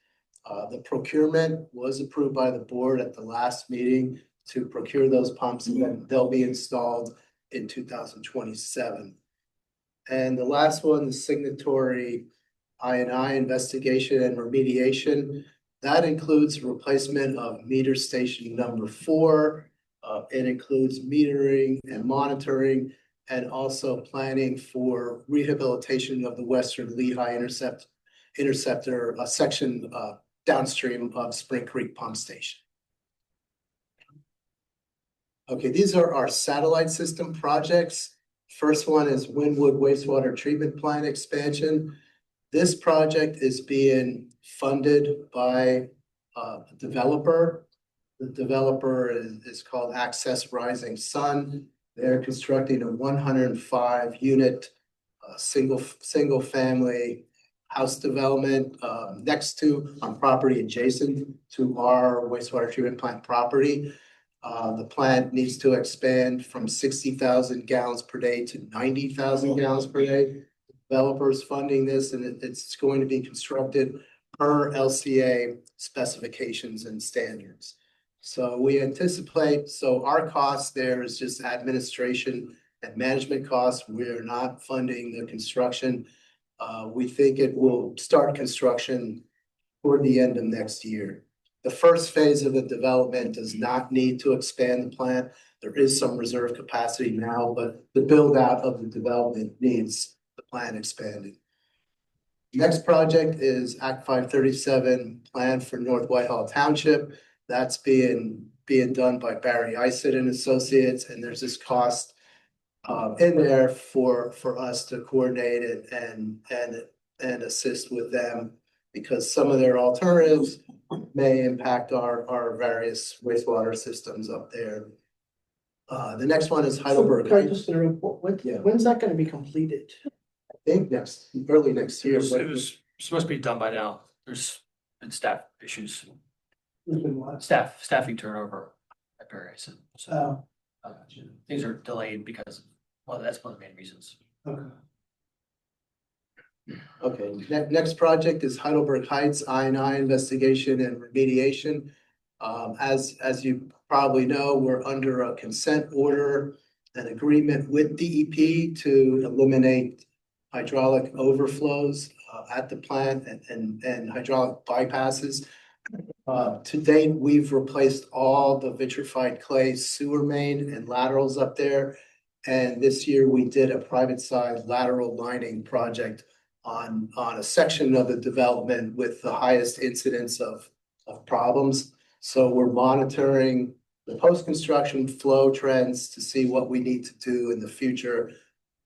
The procurement was approved by the board at the last meeting to procure those pumps, and then they'll be installed in 2027. And the last one, the signatory I&I investigation and remediation. That includes replacement of meter station number 4. It includes metering and monitoring, and also planning for rehabilitation of the Western Lehigh interceptor section downstream of Spring Creek Pump Station. Okay, these are our satellite system projects. First one is Wynwood Wastewater Treatment Plant expansion. This project is being funded by a developer. The developer is called Access Rising Sun. They're constructing a 105 unit single family house development next to on property adjacent to our wastewater treatment plant property. The plant needs to expand from 60,000 gallons per day to 90,000 gallons per day. Developers funding this, and it's going to be constructed per LCA specifications and standards. So we anticipate, our cost there is just administration and management costs. We're not funding the construction. We think it will start construction toward the end of next year. The first phase of the development does not need to expand the plant. There is some reserve capacity now, but the build out of the development needs the plant expanded. Next project is Act 537 plan for North Whitehall Township. That's being done by Barry Isett and Associates, and there's this cost in there for us to coordinate it and assist with them, because some of their alternatives may impact our various wastewater systems up there. The next one is Heidelberg Sorry, Heights. just gonna report, Yeah. when's that gonna be completed? I think early next year. It was supposed to be done by now. There's been staff issues, It's been what? staffing turnover at various, so Oh, things are delayed because, well, that's one of the main reasons. okay. Okay, next project is Heidelberg Heights I&I investigation and remediation. As you probably know, we're under a consent order, an agreement with DEP to eliminate hydraulic overflows at the plant and hydraulic bypasses. To date, we've replaced all the vitrified clay sewer main and laterals up there. And this year we did a private side lateral lining project on a section of the development with the highest incidence of problems. So we're monitoring the post-construction flow trends to see what we need to do in the future.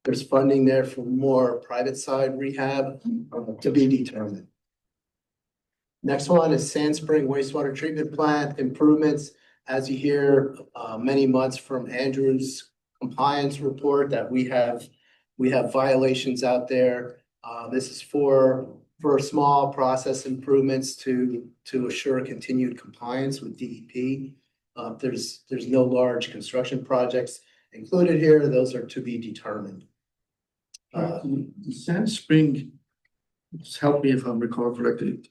There's funding there for more private side rehab to be determined. Next one is Sand Spring wastewater treatment plant improvements. As you hear, many months from Andrew's compliance report that we have violations out there. This is for small process improvements to assure continued compliance with DEP. There's no large construction projects included here. Those are to be determined. The Sand Spring, just help me if I'm recalling correctly.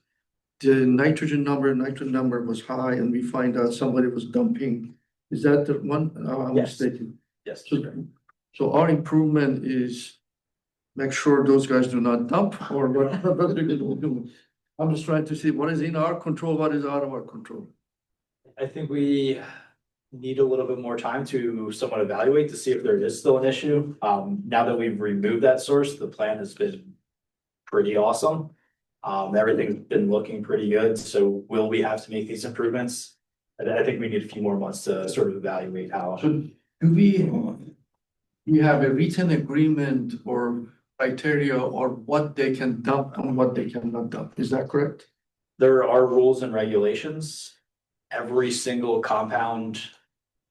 The nitrogen number was high and we find out somebody was dumping. Is that the one? I'm Yes. mistaken. Yes. So our improvement is make sure those guys do not dump or what they're gonna do. I'm just trying to see what is in our control, what is out of our control. I think we need a little bit more time to somewhat evaluate to see if there is still an issue. Now that we've removed that source, the plan has been pretty awesome. Everything's been looking pretty good, so will we have to make these improvements? I think we need a few more months to sort of evaluate how. So do we have a written agreement or criteria or what they can dump and what they cannot dump? Is that correct? There are rules and regulations. Every single compound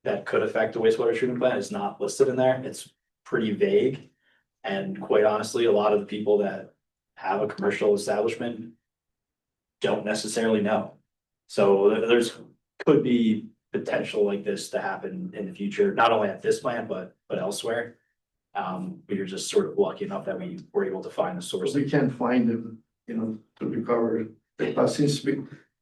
that could affect the wastewater treatment plant is not listed in there. It's pretty vague. And quite honestly, a lot of the people that have a commercial establishment don't necessarily know. So there's could be potential like this to happen in the future, not only at this plant, but elsewhere. We are just sort of lucky enough that we were able to find the source. We can't find them, to recover. Since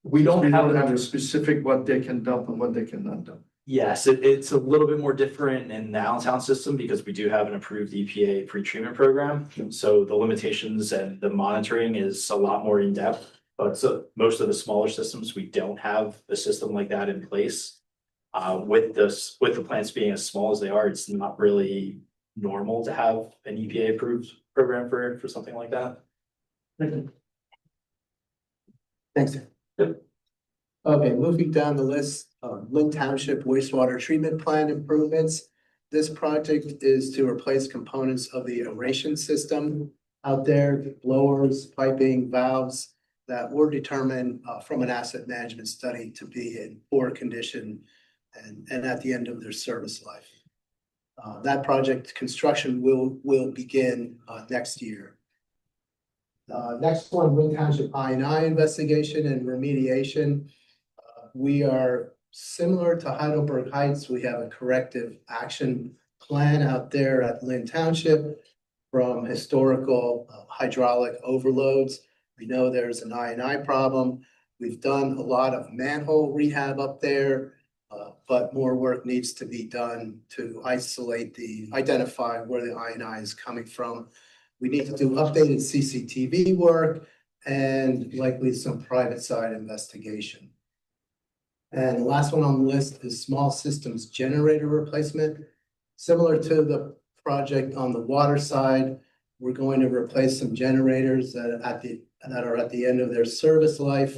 We don't have a specific what they can dump and what they cannot dump. Yes, it's a little bit more different in the Allentown system because we do have an approved EPA pre-treatment program. So the limitations and the monitoring is a lot more in-depth. But so most of the smaller systems, we don't have a system like that in place. With the plants being as small as they are, it's not really normal to have an EPA approved program for something like that. Thanks. Yep. Okay, moving down the list, Lynn Township wastewater treatment plant improvements. This project is to replace components of the aeration system out there, blowers, piping, valves that were determined from an asset management study to be in poor condition and at the end of their service life. That project construction will begin next year. Next one, Lynn Township I&I investigation and remediation. We are similar to Heidelberg Heights. We have a corrective action plan out there at Lynn Township from historical hydraulic overloads. We know there's an I&I problem. We've done a lot of manhole rehab up there, but more work needs to be done to identify where the I&I is coming from. We need to do updated CCTV work and likely some private side investigation. And the last one on the list is small systems generator replacement. Similar to the project on the water side, we're going to replace some generators that are at the end of their service life.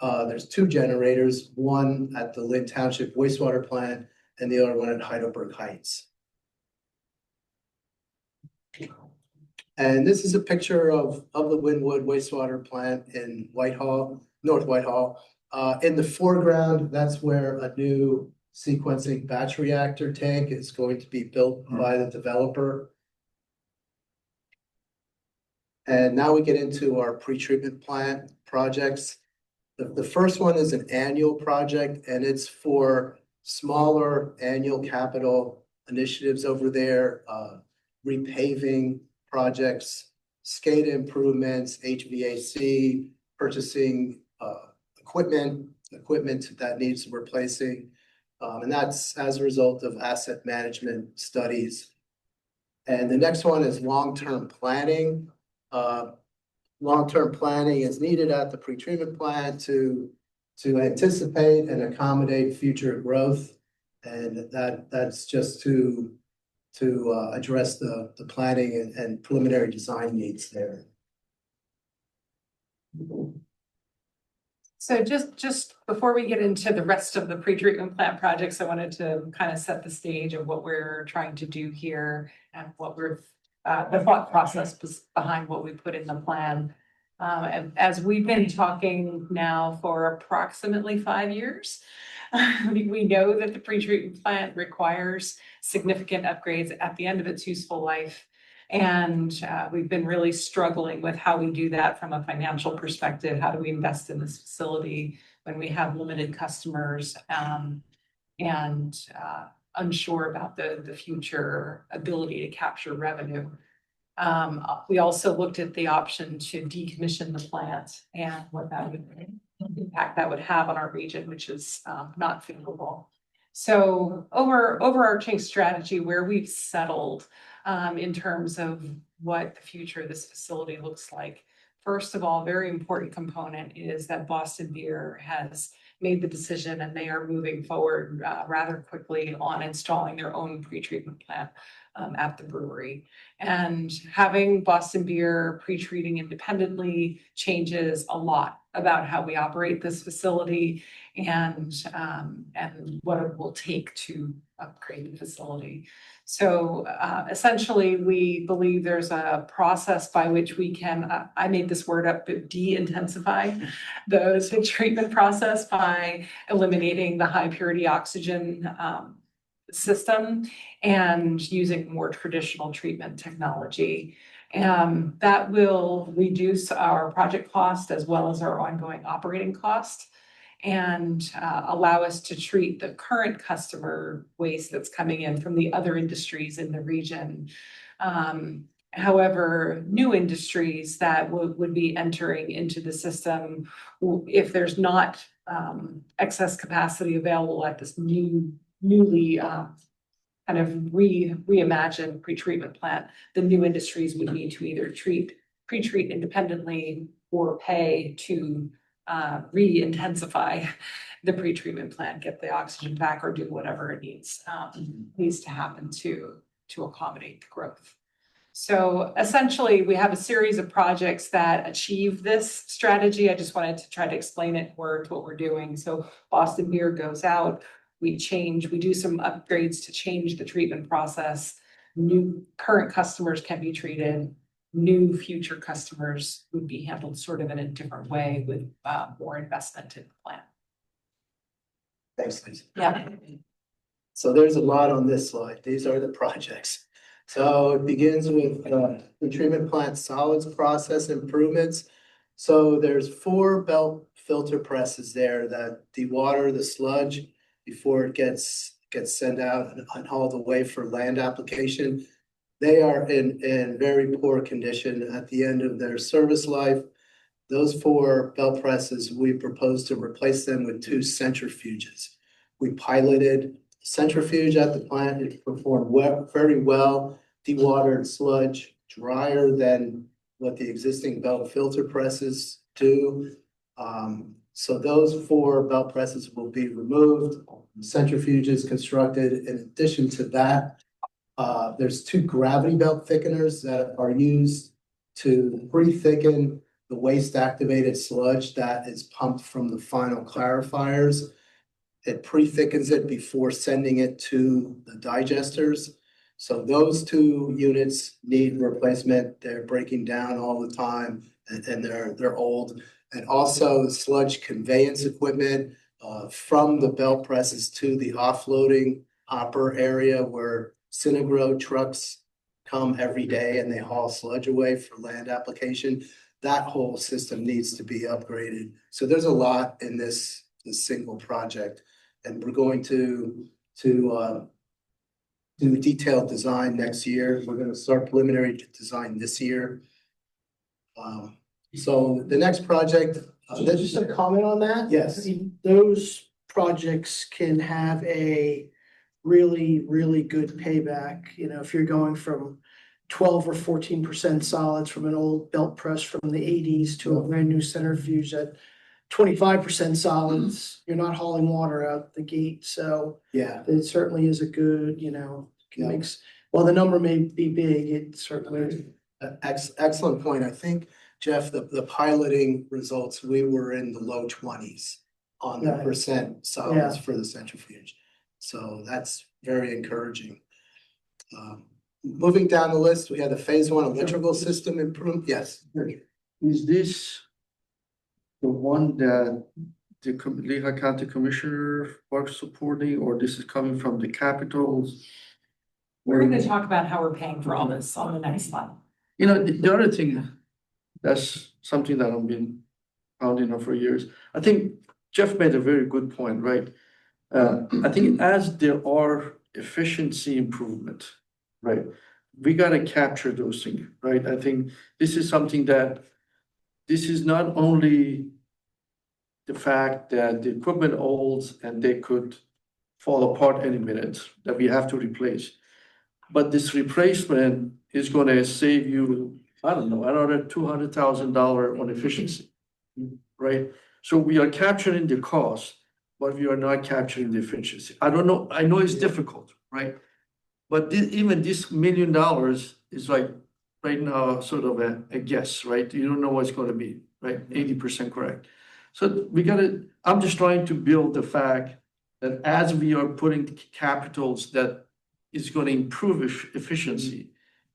There's two generators, one at the Lynn Township wastewater plant and the other one at Heidelberg Heights. And this is a picture of the Wynwood wastewater plant in Whitehall, North Whitehall. In the foreground, that's where a new sequencing batch reactor tank. It's going to be built by the developer. And now we get into our pretreatment plant projects. The first one is an annual project, and it's for smaller annual capital initiatives over there, repaving projects, SCADA improvements, HVAC, purchasing equipment that needs replacing. And that's as a result of asset management studies. And the next one is long-term planning. Long-term planning is needed at the pretreatment plant to anticipate and accommodate future growth. And that's just to address the planning and preliminary design needs there. So just before we get into the rest of the pretreatment plant projects, I wanted to kind of set the stage of what we're trying to do here and what we're the thought process behind what we put in the plan. And as we've been talking now for approximately 5 years, we know that the pretreatment plant requires significant upgrades at the end of its useful life. And we've been really struggling with how we do that from a financial perspective. How do we invest in this facility when we have limited customers and unsure about the future ability to capture revenue? We also looked at the option to decommission the plant and what that would impact that would have on our region, which is not favorable. So overarching strategy where we've settled in terms of what the future of this facility looks like. First of all, very important component is that Boston Beer has made the decision and they are moving forward rather quickly on installing their own pretreatment plant at the brewery. And having Boston Beer pre-treating independently changes a lot about how we operate this facility and what it will take to upgrade the facility. So essentially, we believe there's a process by which we can, I made this word up, but de-intensify the treatment process by eliminating the high purity oxygen system and using more traditional treatment technology. That will reduce our project cost as well as our ongoing operating cost and allow us to treat the current customer waste that's coming in from the other industries in the region. However, new industries that would be entering into the system, if there's not excess capacity available at this newly kind of reimagined pretreatment plant, the new industries would need to either pre-treat independently or pay to re-intensify the pretreatment plant, get the oxygen back, or do whatever it needs to happen to accommodate the growth. So essentially, we have a series of projects that achieve this strategy. I just wanted to try to explain it to what we're doing. So Boston Beer goes out, we do some upgrades to change the treatment process. New current customers can be treated. New future customers would be handled sort of in a different way with more investment in the plant. Thanks, Lisa. Yeah. So there's a lot on this slide. These are the projects. So it begins with the treatment plant solids process improvements. So there's 4 belt filter presses there that dewater the sludge before it gets sent out and hauled away for land application. They are in very poor condition at the end of their service life. Those 4 belt presses, we propose to replace them with 2 centrifuges. We piloted centrifuge at the plant. It performed very well, dewatered sludge, drier than what the existing belt filter presses do. So those 4 belt presses will be removed. Centrifuges constructed. In addition to that, there's 2 gravity belt thickeners that are used to pre-thicken the waste activated sludge that is pumped from the final clarifiers. It pre-thickens it before sending it to the digesters. So those 2 units need replacement. They're breaking down all the time and they're old. And also the sludge conveyance equipment, from the belt presses to the offloading hopper area where Synagro trucks come every day and they haul sludge away for land application. That whole system needs to be upgraded. So there's a lot in this single project. And we're going to do detailed design next year. We're gonna start preliminary design this year. So the next project, Just a comment on that? Yes. I mean, those projects can have a really, really good payback. You know, if you're going from 12 or 14% solids from an old belt press from the 80s to a brand new centrifuge at 25% solids, you're not hauling water out the gate. So yeah, it certainly is a good, makes, while the number may be big, it certainly. excellent point. I think, Jeff, the piloting results, we were in the low 20s on the Right. percent solids Yeah. for the centrifuge. So that's very encouraging. Moving down the list, we have the phase one electrical system improvement. Yes. Is this the one that the Lehigh County Commissioner are supporting, or this is coming from the capitals? We're gonna talk about how we're paying for all this on the next slide. You know, the other thing, that's something that I've been pounding on for years. I think Jeff made a very good point, right? I think as there are efficiency improvement, right? We gotta capture those things, right? I think this is something that, this is not only the fact that the equipment olds and they could fall apart any minute that we have to replace. But this replacement is gonna save you, I don't know, another $200,000 on efficiency, right? So we are capturing the cost, but we are not capturing the efficiency. I don't know, I know it's difficult, right? But even this $1 million is like, right now, sort of a guess, right? You don't know what it's gonna be, right? 80% correct. So I'm just trying to build the fact that as we are putting capitals that is gonna improve efficiency,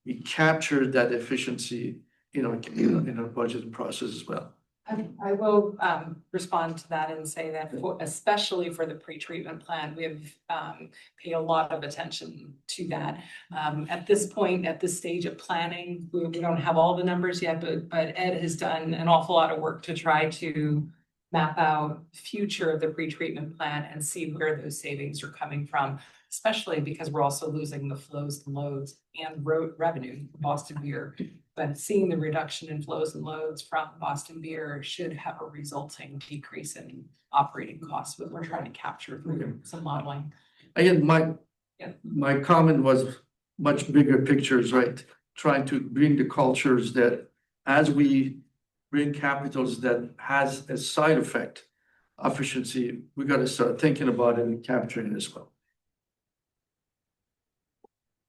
we capture that efficiency, in our budgeting process as well. I will respond to that and say that especially for the pretreatment plant, we have paid a lot of attention to that. At this point, at this stage of planning, we don't have all the numbers yet, but Ed has done an awful lot of work to try to map out future of the pretreatment plant and see where those savings are coming from, especially because we're also losing the flows and loads and road revenue from Boston Beer. But seeing the reduction in flows and loads from Boston Beer should have a resulting decrease in operating costs, but we're trying to capture through some modeling. Again, my comment was much bigger pictures, right? Trying to bring the cultures that as we bring capitals that has a side effect, efficiency, we gotta start thinking about it and capturing it as well.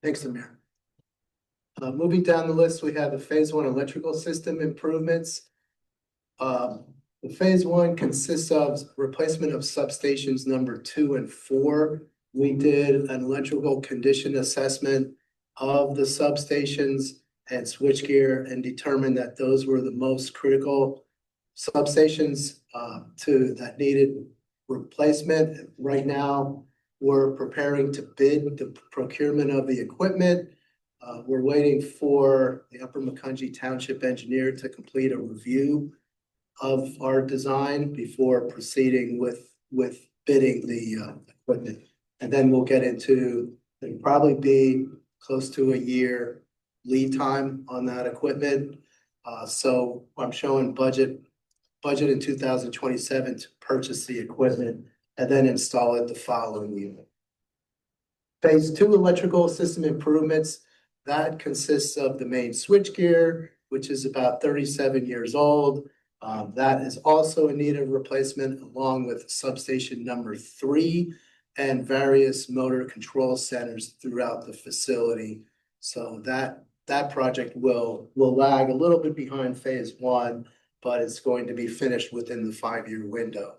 Thanks, Amir. Moving down the list, we have the phase one electrical system improvements. The phase one consists of replacement of substations number 2 and 4. We did an electrical condition assessment of the substations and switchgear and determined that those were the most critical substations that needed replacement. Right now, we're preparing to bid the procurement of the equipment. We're waiting for the Upper Macungie Township engineer to complete a review of our design before proceeding with bidding the equipment. And then we'll get into, it'll probably be close to a year lead time on that equipment. So I'm showing budget in 2027 to purchase the equipment and then install it the following year. Phase 2 electrical system improvements, that consists of the main switchgear, which is about 37 years old. That is also in need of replacement along with substation number 3 and various motor control centers throughout the facility. So that project will lag a little bit behind phase 1, but it's going to be finished within the 5-year window.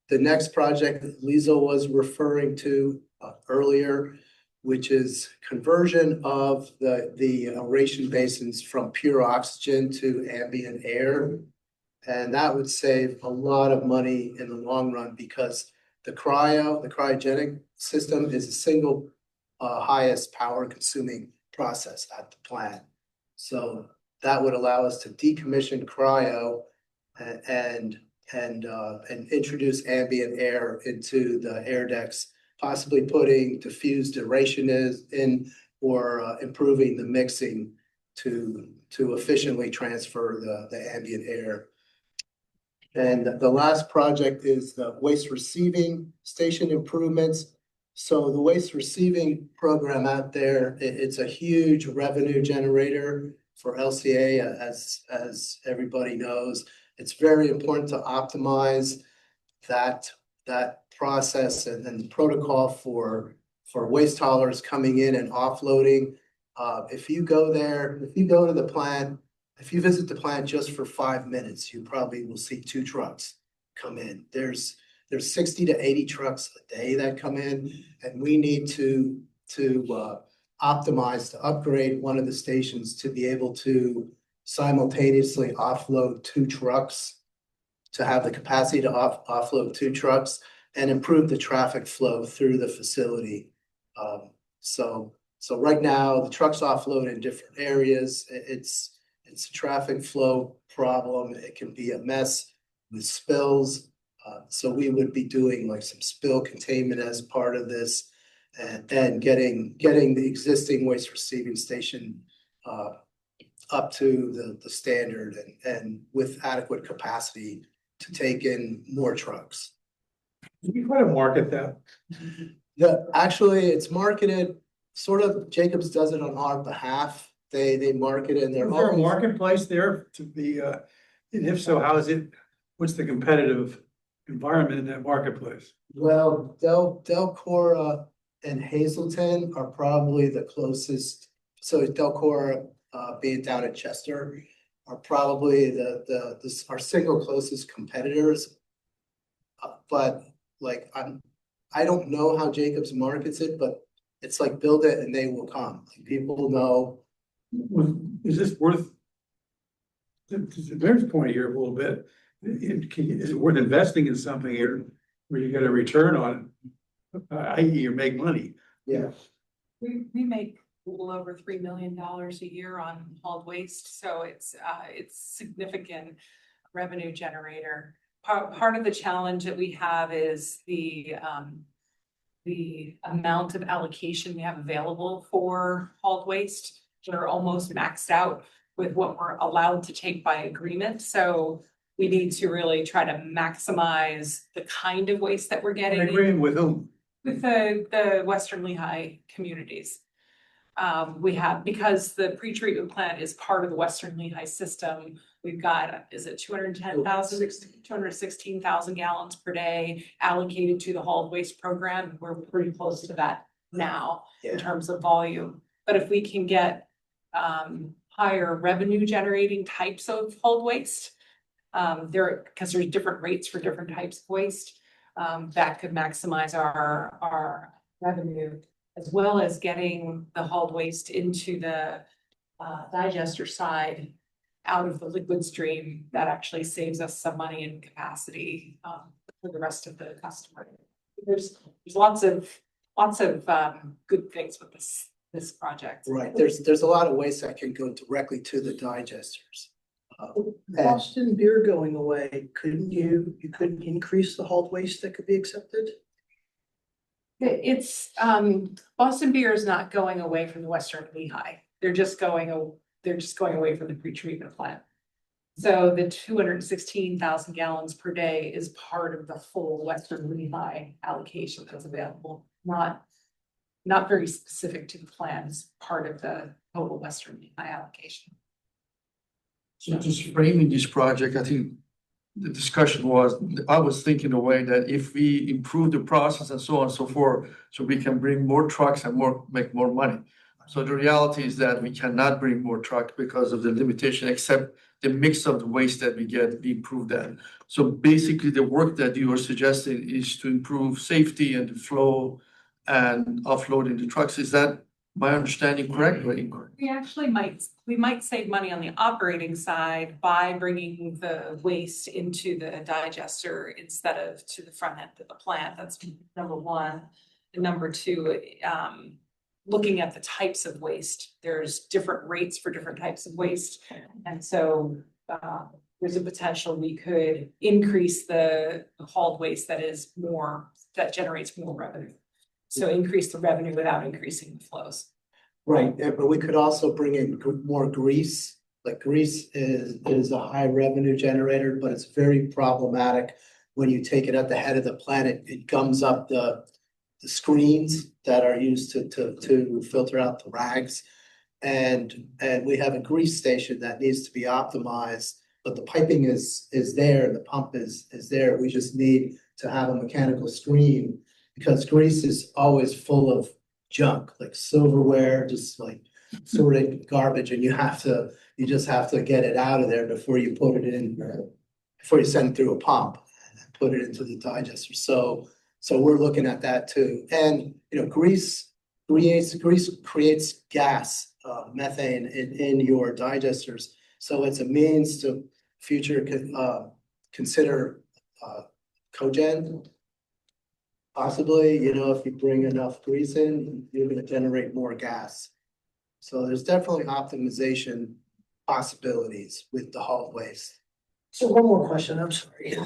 The next project Liesl was referring to earlier, which is conversion of the aeration basins from pure oxygen to ambient air. And that would save a lot of money in the long run because the cryogenic system is a single highest power consuming process at the plant. So that would allow us to decommission cryo and introduce ambient air into the air decks, possibly putting diffused aeration in or improving the mixing to efficiently transfer the ambient air. And the last project is the waste receiving station improvements. So the waste receiving program out there, it's a huge revenue generator for LCA, as everybody knows. It's very important to optimize that process and the protocol for waste haulers coming in and offloading. If you go to the plant, if you visit the plant just for 5 minutes, you probably will see 2 trucks come in. There's 60 to 80 trucks a day that come in, and we need to optimize to upgrade one of the stations to be able to simultaneously offload 2 trucks, to have the capacity to offload 2 trucks and improve the traffic flow through the facility. So right now the trucks offload in different areas. It's a traffic flow problem. It can be a mess with spills. So we would be doing like some spill containment as part of this, and getting the existing waste receiving station up to the standard and with adequate capacity to take in more trucks. You try to market that. Actually, it's marketed sort of, Jacobs does it on our behalf. They market it and they're Is there a marketplace there to be, and if so, how is it, what's the competitive environment in that marketplace? Well, Delcora and Hazelton are probably the closest. So Delcora, being down at Chester, are probably our single closest competitors. But like, I don't know how Jacobs markets it, but it's like build it and they will come. Like, people know. Is this worth, to Mayor's point here a little bit, is it worth investing in something here where you get a return on it, i.e. you make money? Yeah. We make a little over $3 million a year on hauled waste, so it's significant revenue generator. Part of the challenge that we have is the amount of allocation we have available for hauled waste. We're almost maxed out with what we're allowed to take by agreement. So we need to really try to maximize the kind of waste that we're getting. Agreeing with whom? With the Western Lehigh communities. We have, because the pretreatment plant is part of the Western Lehigh system, we've got, is it 216,000 gallons per day allocated to the hauled waste program. We're pretty close to that now in terms of volume. But if we can get higher revenue generating types of hauled waste, because there's different rates for different types of waste, that could maximize our revenue, as well as getting the hauled waste into the digester side out of the liquid stream. That actually saves us some money in capacity for the rest of the customer. There's lots of good things with this project. Right, there's a lot of waste that can go directly to the digesters. Boston beer going away, you couldn't increase the hauled waste that could be accepted? It's Boston beer is not going away from the Western Lehigh. They're just going away from the pretreatment plant. So the 216,000 gallons per day is part of the full Western Lehigh allocation that's available. Not very specific to the plant, it's part of the total Western Lehigh allocation. So just framing this project, I think the discussion was, I was thinking the way that if we improve the process and so on and so forth, so we can bring more trucks and make more money. So the reality is that we cannot bring more trucks because of the limitation, except the mix of the waste that we get, we improve that. So basically the work that you are suggesting is to improve safety and the flow and offloading the trucks. Is that my understanding correctly? We might save money on the operating side by bringing the waste into the digester instead of to the front end of the plant. That's number one. And number two, looking at the types of waste. There's different rates for different types of waste. And so, there's a potential we could increase the hauled waste that generates more revenue. So increase the revenue without increasing the flows. Right, but we could also bring in more grease. Like grease is a high revenue generator, but it's very problematic when you take it at the head of the plant. It gums up the screens that are used to filter out the rags. And we have a grease station that needs to be optimized, but the piping is there, the pump is there. We just need to have a mechanical screen because grease is always full of junk, like silverware, just like sorted garbage, and you just have to get it out of there before you put it in, before you send it through a pump and put it into the digester. So we're looking at that too. And grease creates gas, methane in your digesters. So it's a means to future consider cogen. Possibly, if you bring enough grease in, you're going to generate more gas. So there's definitely optimization possibilities with the hauled waste. So one more question, I'm sorry.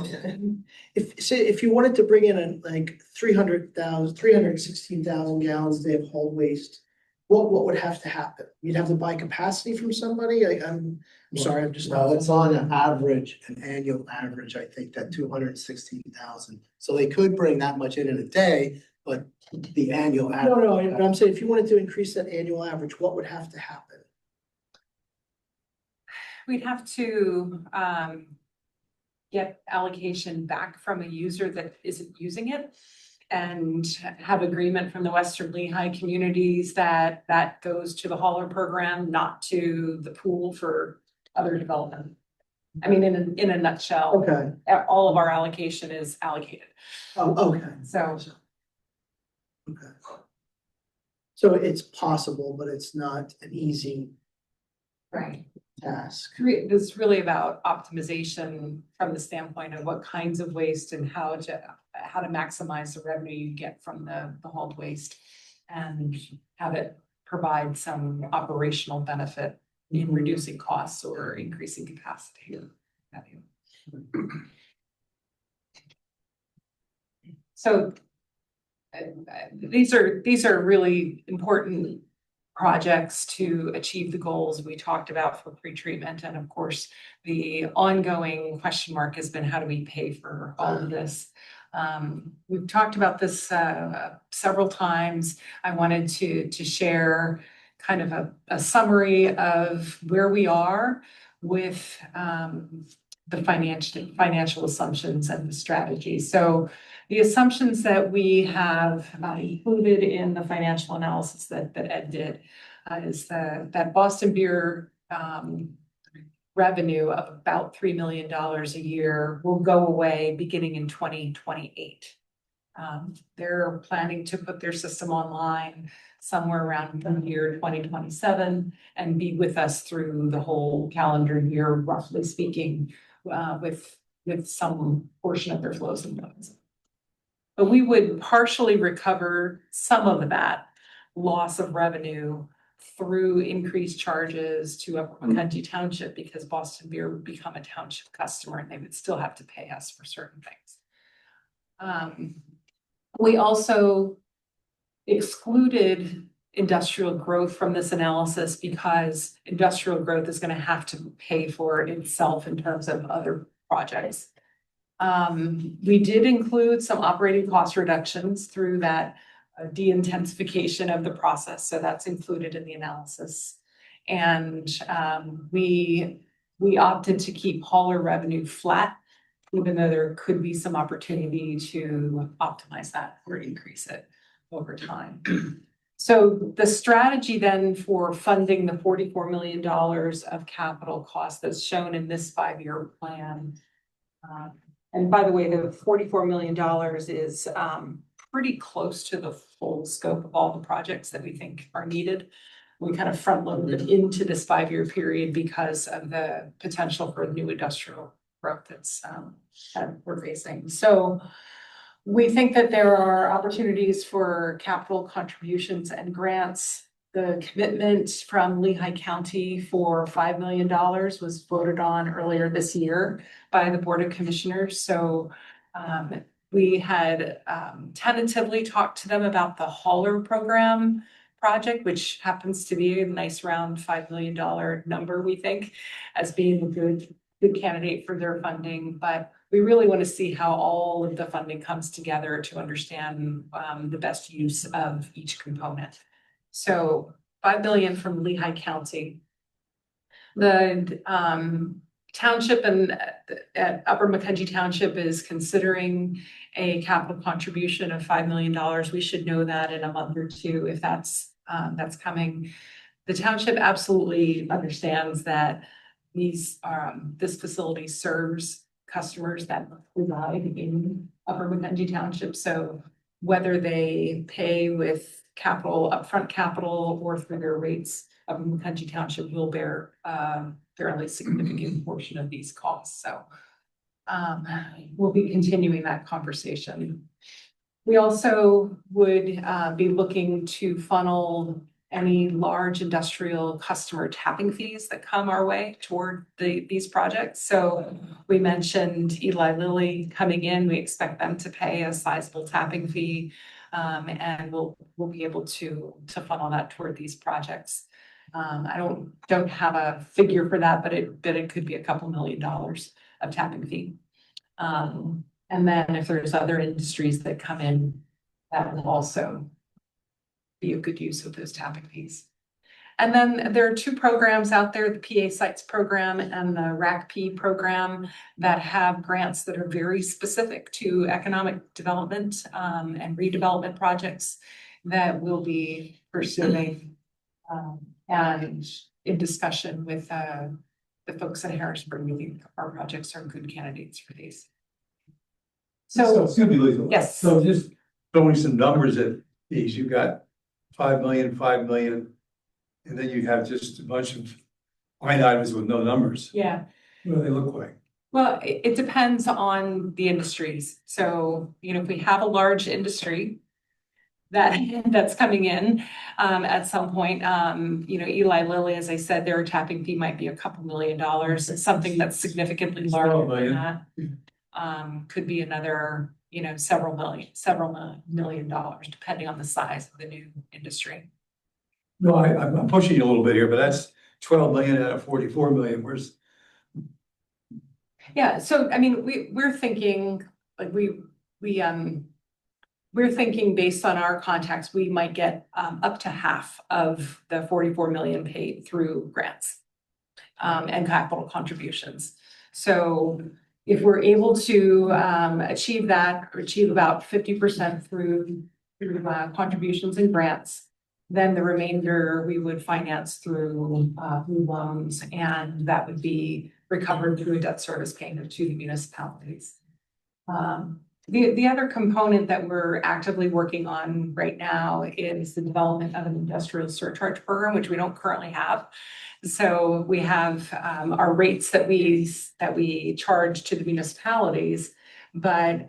If you wanted to bring in like 316,000 gallons a day of hauled waste, what would have to happen? You'd have to buy capacity from somebody? I'm sorry, I'm just. Well, it's on an annual average, I think that 216,000. So they could bring that much in a day, but the annual No, average. but I'm saying if you wanted to increase that annual average, what would have to happen? We'd have to get allocation back from a user that isn't using it and have agreement from the Western Lehigh communities that goes to the hauler program, not to the pool for other development. I mean, in a nutshell. Okay. All of our allocation is allocated. Oh, okay. So. Okay. So it's possible, but it's not an easy. Right. Task. This is really about optimization from the standpoint of what kinds of waste and how to maximize the revenue you get from the hauled waste and have it provide some operational benefit in reducing costs or increasing capacity. So these are really important projects to achieve the goals we talked about for pretreatment. And of course, the ongoing question mark has been, how do we pay for all of this? We've talked about this several times. I wanted to share kind of a summary of where we are with the financial assumptions and the strategy. So the assumptions that we have included in the financial analysis that Ed did is that Boston Beer revenue of about $3 million a year will go away beginning in 2028. They're planning to put their system online somewhere around the year 2027 and be with us through the whole calendar year, roughly speaking, with some portion of their flows and loads. But we would partially recover some of that loss of revenue through increased charges to Upper Kentucky Township because Boston Beer would become a township customer and they would still have to pay us for certain things. We also excluded industrial growth from this analysis because industrial growth is going to have to pay for itself in terms of other projects. We did include some operating cost reductions through that de-intensification of the process. So that's included in the analysis. And we opted to keep hauler revenue flat, even though there could be some opportunity to optimize that or increase it over time. So the strategy then for funding the $44 million of capital costs that's shown in this 5-year plan. And by the way, the $44 million is pretty close to the full scope of all the projects that we think are needed. We kind of front loaded into this 5-year period because of the potential for new industrial growth that we're facing. So we think that there are opportunities for capital contributions and grants. The commitment from Lehigh County for $5 million was voted on earlier this year by the Board of Commissioners. So we had tentatively talked to them about the hauler program project, which happens to be a nice round $5 million number, we think, as being a good candidate for their funding. But we really want to see how all of the funding comes together to understand the best use of each component. So $5 billion from Lehigh County. The township and Upper Macungie Township is considering a capital contribution of $5 million. We should know that in a month or two if that's coming. The township absolutely understands that this facility serves customers that reside in Upper Macungie Township. So whether they pay with upfront capital or through their rates, Upper Macungie Township will bear a fairly significant portion of these costs. So we'll be continuing that conversation. We also would be looking to funnel any large industrial customer tapping fees that come our way toward these projects. So we mentioned Eli Lilly coming in. We expect them to pay a sizable tapping fee, and we'll be able to funnel that toward these projects. I don't have a figure for that, but it could be a couple $1 million of tapping fee. And then if there's other industries that come in, that will also be a good use of those tapping fees. And then there are 2 programs out there, the PA Sites program and the RACP program, that have grants that are very specific to economic development and redevelopment projects that we'll be pursuing and in discussion with the folks at Harrisburg. We think our projects are good candidates for these. So excuse me, Lisa. Yes. So just throwing some numbers at these, you got 5 million, 5 million, and then you have just a bunch of line items with no numbers. Yeah. What do they look like? Well, it depends on the industries. So, if we have a large industry that's coming in at some point, Eli Lilly, as I said, their tapping fee might be a couple $1 million. It's something that's significantly larger than that. Could be another, several $1 million, depending on the size of the new industry. No, I'm pushing you a little bit here, but that's 12 million out of 44 million. Yeah, so I mean, we're thinking like we're thinking based on our contacts, we might get up to half of the 44 million paid through grants and capital contributions. So if we're able to achieve that, or achieve about 50% through contributions and grants, then the remainder we would finance through loans, and that would be recovered through a debt service payment to the municipalities. The other component that we're actively working on right now is the development of an industrial surcharge program, which we don't currently have. So we have our rates that we charge to the municipalities, but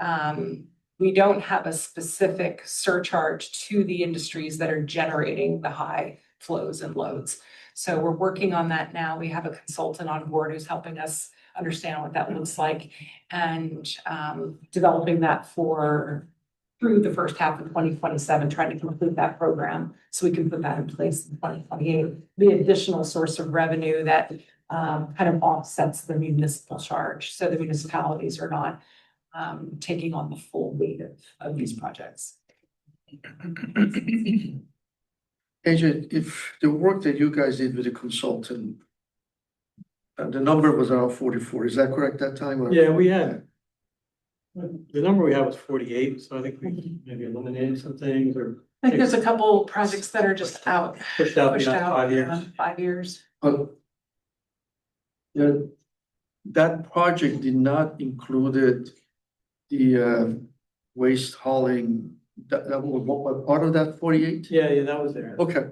we don't have a specific surcharge to the industries that are generating the high flows and loads. So we're working on that now. We have a consultant on board who's helping us understand what that looks like, and developing that through the first half of 2027, trying to complete that program so we can put that in place in 2028. The additional source of revenue that kind of offsets the municipal charge, so the municipalities are not taking on the full weight of these projects. AJ, if the work that you guys did with the consultant, the number was around 44, is that correct that time? Or? Yeah, we had, the number we had was 48, so I think we maybe eliminated some things or. I think there's a couple projects that are just pushed out 5 years. But that project did not include the waste hauling that was part of that 48? Yeah, that was there. Okay.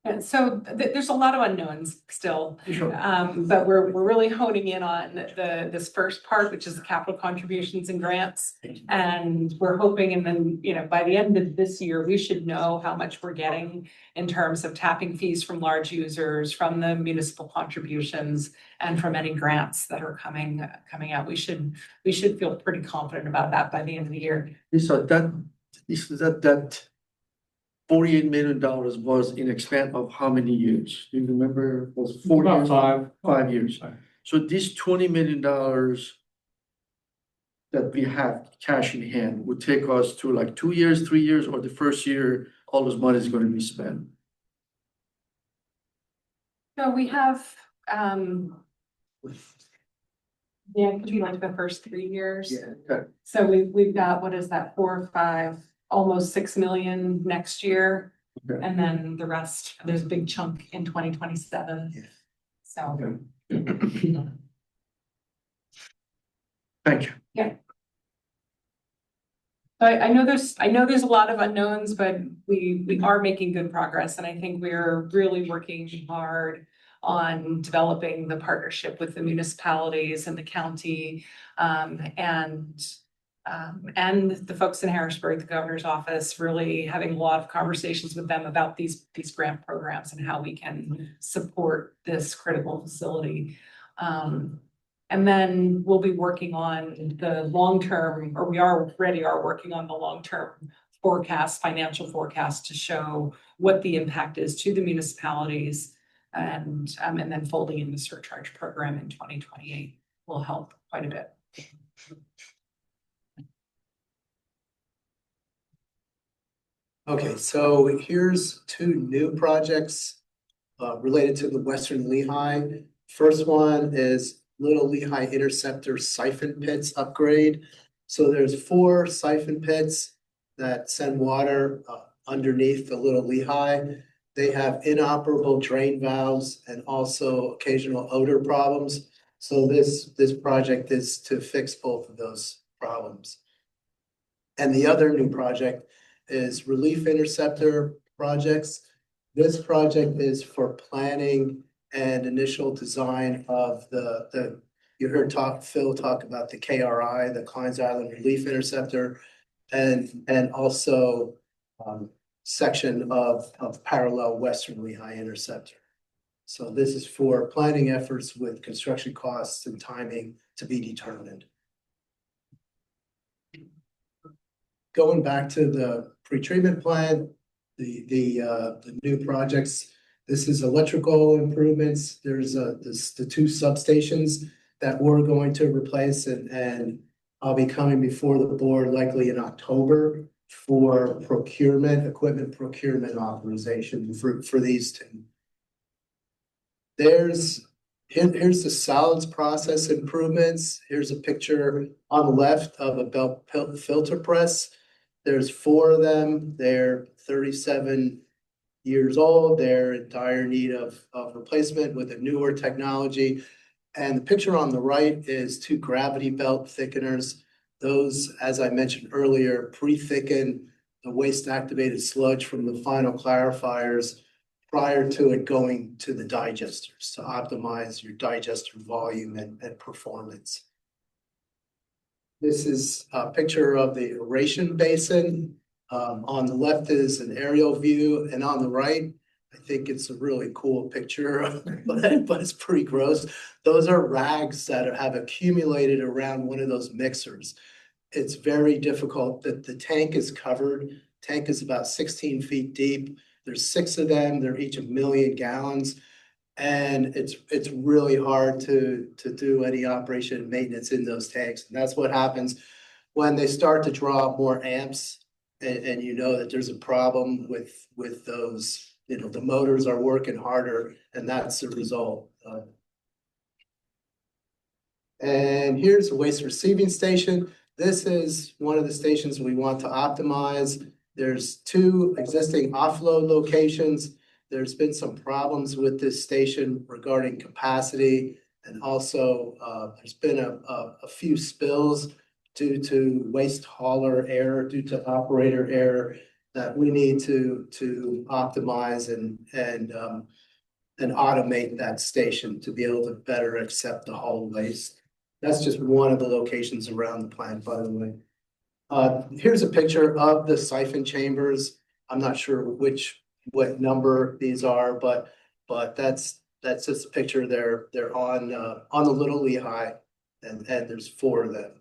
And so there's a lot of unknowns still. Sure. But we're really honing in on this first part, which is the capital contributions and grants. And we're hoping, and then, by the end of this year, we should know how much we're getting in terms of tapping fees from large users, from the municipal contributions, and from any grants that are coming out. We should feel pretty confident about that by the end of the year. So that $48 million was in a span of how many years? Do you remember? It was 4 About years? 5. 5 years. So this $20 million that we have cash in hand would take us to like 2 years, 3 years, or the first year, all this money is going to be spent. So we have, it could be like the first 3 years. Okay. So we've got, what is that, 4 or 5, almost 6 million next year. Okay. And then the rest, there's a big chunk in 2027. So. Thank you. Yeah. I know there's a lot of unknowns, but we are making good progress, and I think we're really working hard on developing the partnership with the municipalities and the county, and the folks in Harrisburg, the governor's office, really having a lot of conversations with them about these grant programs and how we can support this critical facility. And then we'll be working on the long-term, or we already are working on the long-term forecast, financial forecast, to show what the impact is to the municipalities, and then folding in the surcharge program in 2028 will help quite a bit. Okay, so here's 2 new projects related to the Western Lehigh. First one is Little Lehigh Interceptor siphon pits upgrade. So there's 4 siphon pits that send water underneath the Little Lehigh. They have inoperable drain valves and also occasional odor problems. So this project is to fix both of those problems. And the other new project is Relief Interceptor projects. This project is for planning and initial design of you heard Phil talk about the KRI, the Kleins Island Relief Interceptor, and also section of parallel Western Lehigh Interceptor. So this is for planning efforts with construction costs and timing to be determined. Going back to the pretreatment plant, the new projects, this is electrical improvements. There's the 2 substations that we're going to replace, and I'll be coming before the board likely in October for equipment procurement authorization for these 2. Here's the solids process improvements. Here's a picture on the left of a belt filter press. There's 4 of them. They're 37 years old. They're in dire need of replacement with a newer technology. And the picture on the right is 2 gravity belt thickeners. Those, as I mentioned earlier, pre-thicken the waste activated sludge from the final clarifiers prior to it going to the digesters to optimize your digester volume and performance. This is a picture of the aeration basin. On the left is an aerial view, and on the right, I think it's a really cool picture, but it's pretty gross. Those are rags that have accumulated around one of those mixers. It's very difficult that the tank is covered. Tank is about 16 feet deep. There's 6 of them. They're each 1 million gallons. And it's really hard to do any operation and maintenance in those tanks. And that's what happens when they start to draw more amps, and you know that there's a problem with those, the motors are working harder, and that's the result. And here's a waste receiving station. This is one of the stations we want to optimize. There's 2 existing offload locations. There's been some problems with this station regarding capacity And also, there's been a few spills due to waste hauler error, due to operator error that we need to optimize and automate that station to be able to better accept the hauled waste. That's just one of the locations around the plant, by the way. Here's a picture of the siphon chambers. I'm not sure what number these are, but that's just a picture. They're on the Little Lehigh, and there's 4 of them.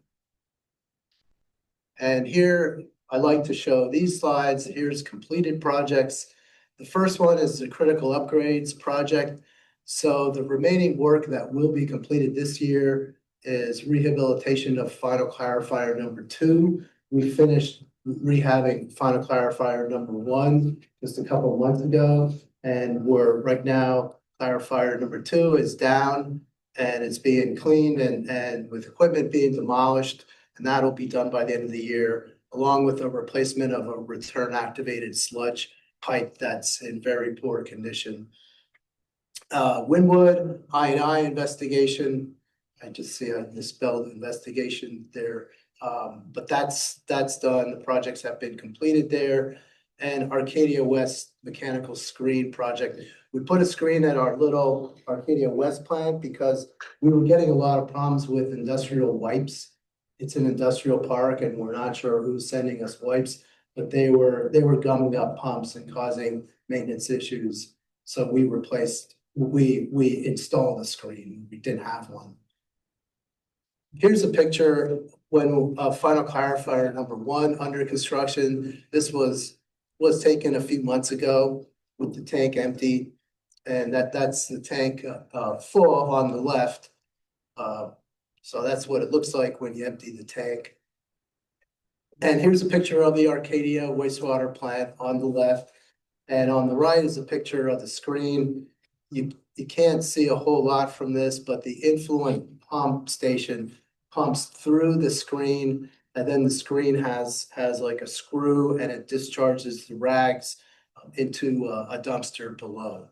And here I like to show these slides. Here's completed projects. The first one is the critical upgrades project. So the remaining work that will be completed this year is rehabilitation of final clarifier number 2. We finished rehabbing final clarifier number 1 just a couple of months ago. And we're right now, clarifier number 2 is down and it's being cleaned and with equipment being demolished. And that'll be done by the end of the year, along with a replacement of a return activated sludge pipe that's in very poor condition. Winwood I&I investigation. I just see I misspelled investigation there. But that's done. The projects have been completed there. And Arcadia West mechanical screen project. We put a screen at our little Arcadia West plant because we were getting a lot of problems with industrial wipes. It's an industrial park and we're not sure who's sending us wipes, but they were gumming up pumps and causing maintenance issues. So we installed a screen. We didn't have one. Here's a picture when final clarifier number 1 under construction. This was taken a few months ago with the tank empty, and that's the tank full on the left. So that's what it looks like when you empty the tank. And here's a picture of the Arcadia wastewater plant on the left. And on the right is a picture of the screen. You can't see a whole lot from this, but the influent pump station pumps through the screen, and then the screen has like a screw and it discharges the rags into a dumpster below.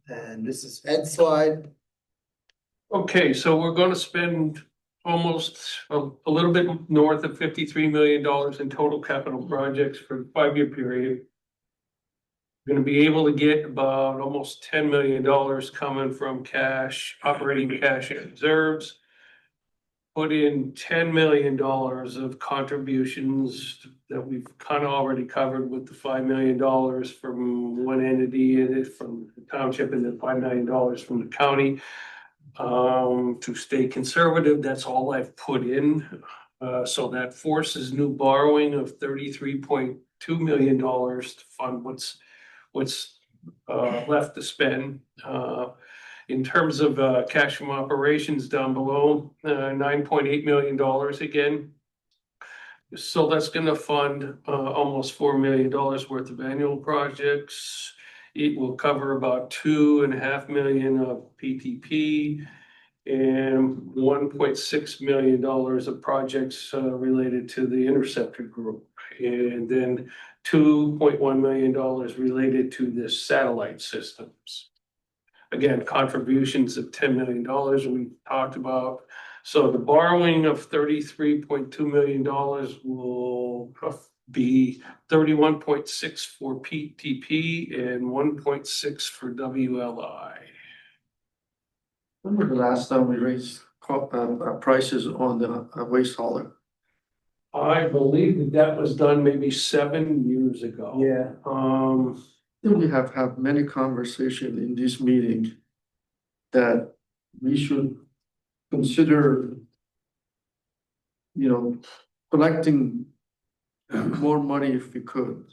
And this is Ed's slide. Okay, so we're gonna spend almost a little bit north of $53 million in total capital projects for a 5-year period. We're gonna be able to get about almost $10 million coming from cash, operating cash and reserves. Put in $10 million of contributions that we've kind of already covered with the $5 million from one entity and from the township and then $5 million from the county. To stay conservative, that's all I've put in. So that forces new borrowing of $33.2 million to fund what's left to spend. In terms of cash from operations down below, $9.8 million again. So that's going to fund almost $4 million worth of annual projects. It will cover about $2.5 million of PTP and $1.6 million of projects related to the Interceptor group. And then $2.1 million related to the satellite systems. Again, contributions of $10 million we talked about. So the borrowing of $33.2 million will be 31.6 for PTP and 1.6 for WLI. When was the last time we raised prices on the waste hauler? I believe that was done maybe 7 years ago. Yeah. We have many conversations in this meeting that we should consider, collecting more money if we could.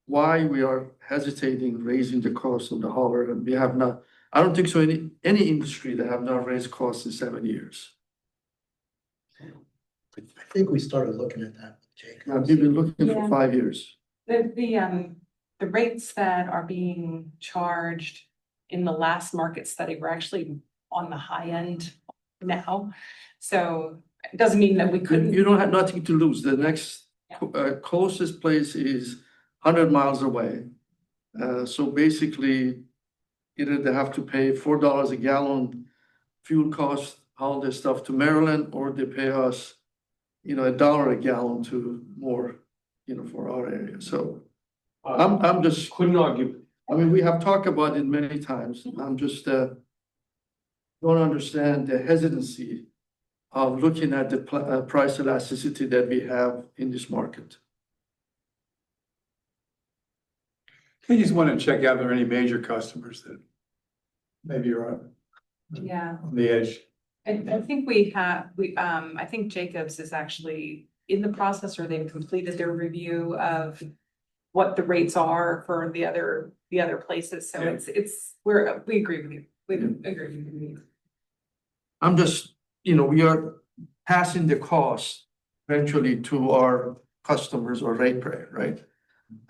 Why we are hesitating raising the cost of the hauler, and we have not. I don't think so. Any industry that have not raised costs in 7 years. I think we started looking at that, Jake. We've been looking for 5 years. The rates that are being charged in the last market study were actually on the high end now. So it doesn't mean that we couldn't. You don't have nothing to lose. The next closest place is 100 miles away. So basically, either they have to pay $4 a gallon fuel cost, all this stuff to Maryland, or they pay us, $1 a gallon to more, for our area. So I'm just, Couldn't argue. I mean, we have talked about it many times. I'm just, don't understand the hesitancy of looking at the price elasticity that we have in this market. I just want to check out, are there any major customers that maybe are Yeah. on the edge? I think I think Jacobs is actually in the process, or they've completed their review of what the rates are for the other places. So we agree with you. We agree with you. I'm just, we are passing the cost eventually to our customers or ratepayer, right?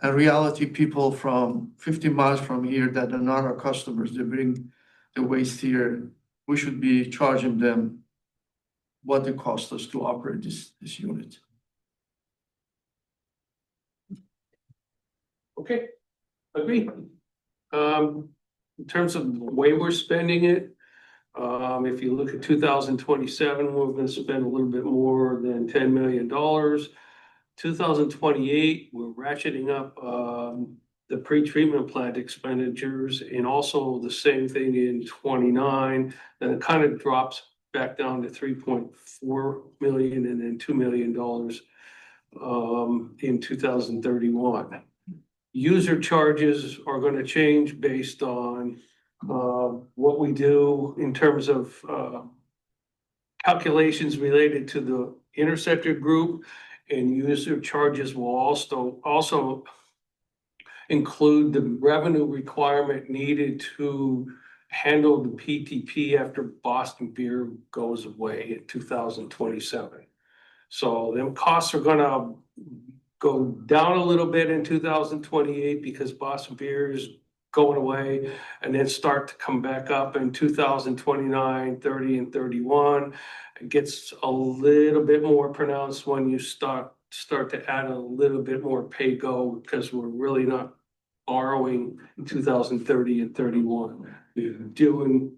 In reality, people from 50 miles from here that are not our customers, they bring the waste here. We should be charging them what it costs us to operate this unit. Okay, agree. In terms of the way we're spending it, if you look at 2027, we're gonna spend a little bit more than $10 million. 2028, we're ratcheting up, the pre-treatment plant expenditures, and also the same thing in 29. Then it kind of drops back down to 3.4 million and then $2 million in 2031. User charges are going to change based on what we do in terms of calculations related to the interceptor group, and user charges will also include the revenue requirement needed to handle the PTP after Boston Beer goes away in 2027. So them costs are gonna go down a little bit in 2028 because Boston Beer is going away, and then start to come back up in 2029, 30, and 31. It gets a little bit more pronounced when you start to add a little bit more pay-go, because we're really not borrowing in 2030 and 31. We're doing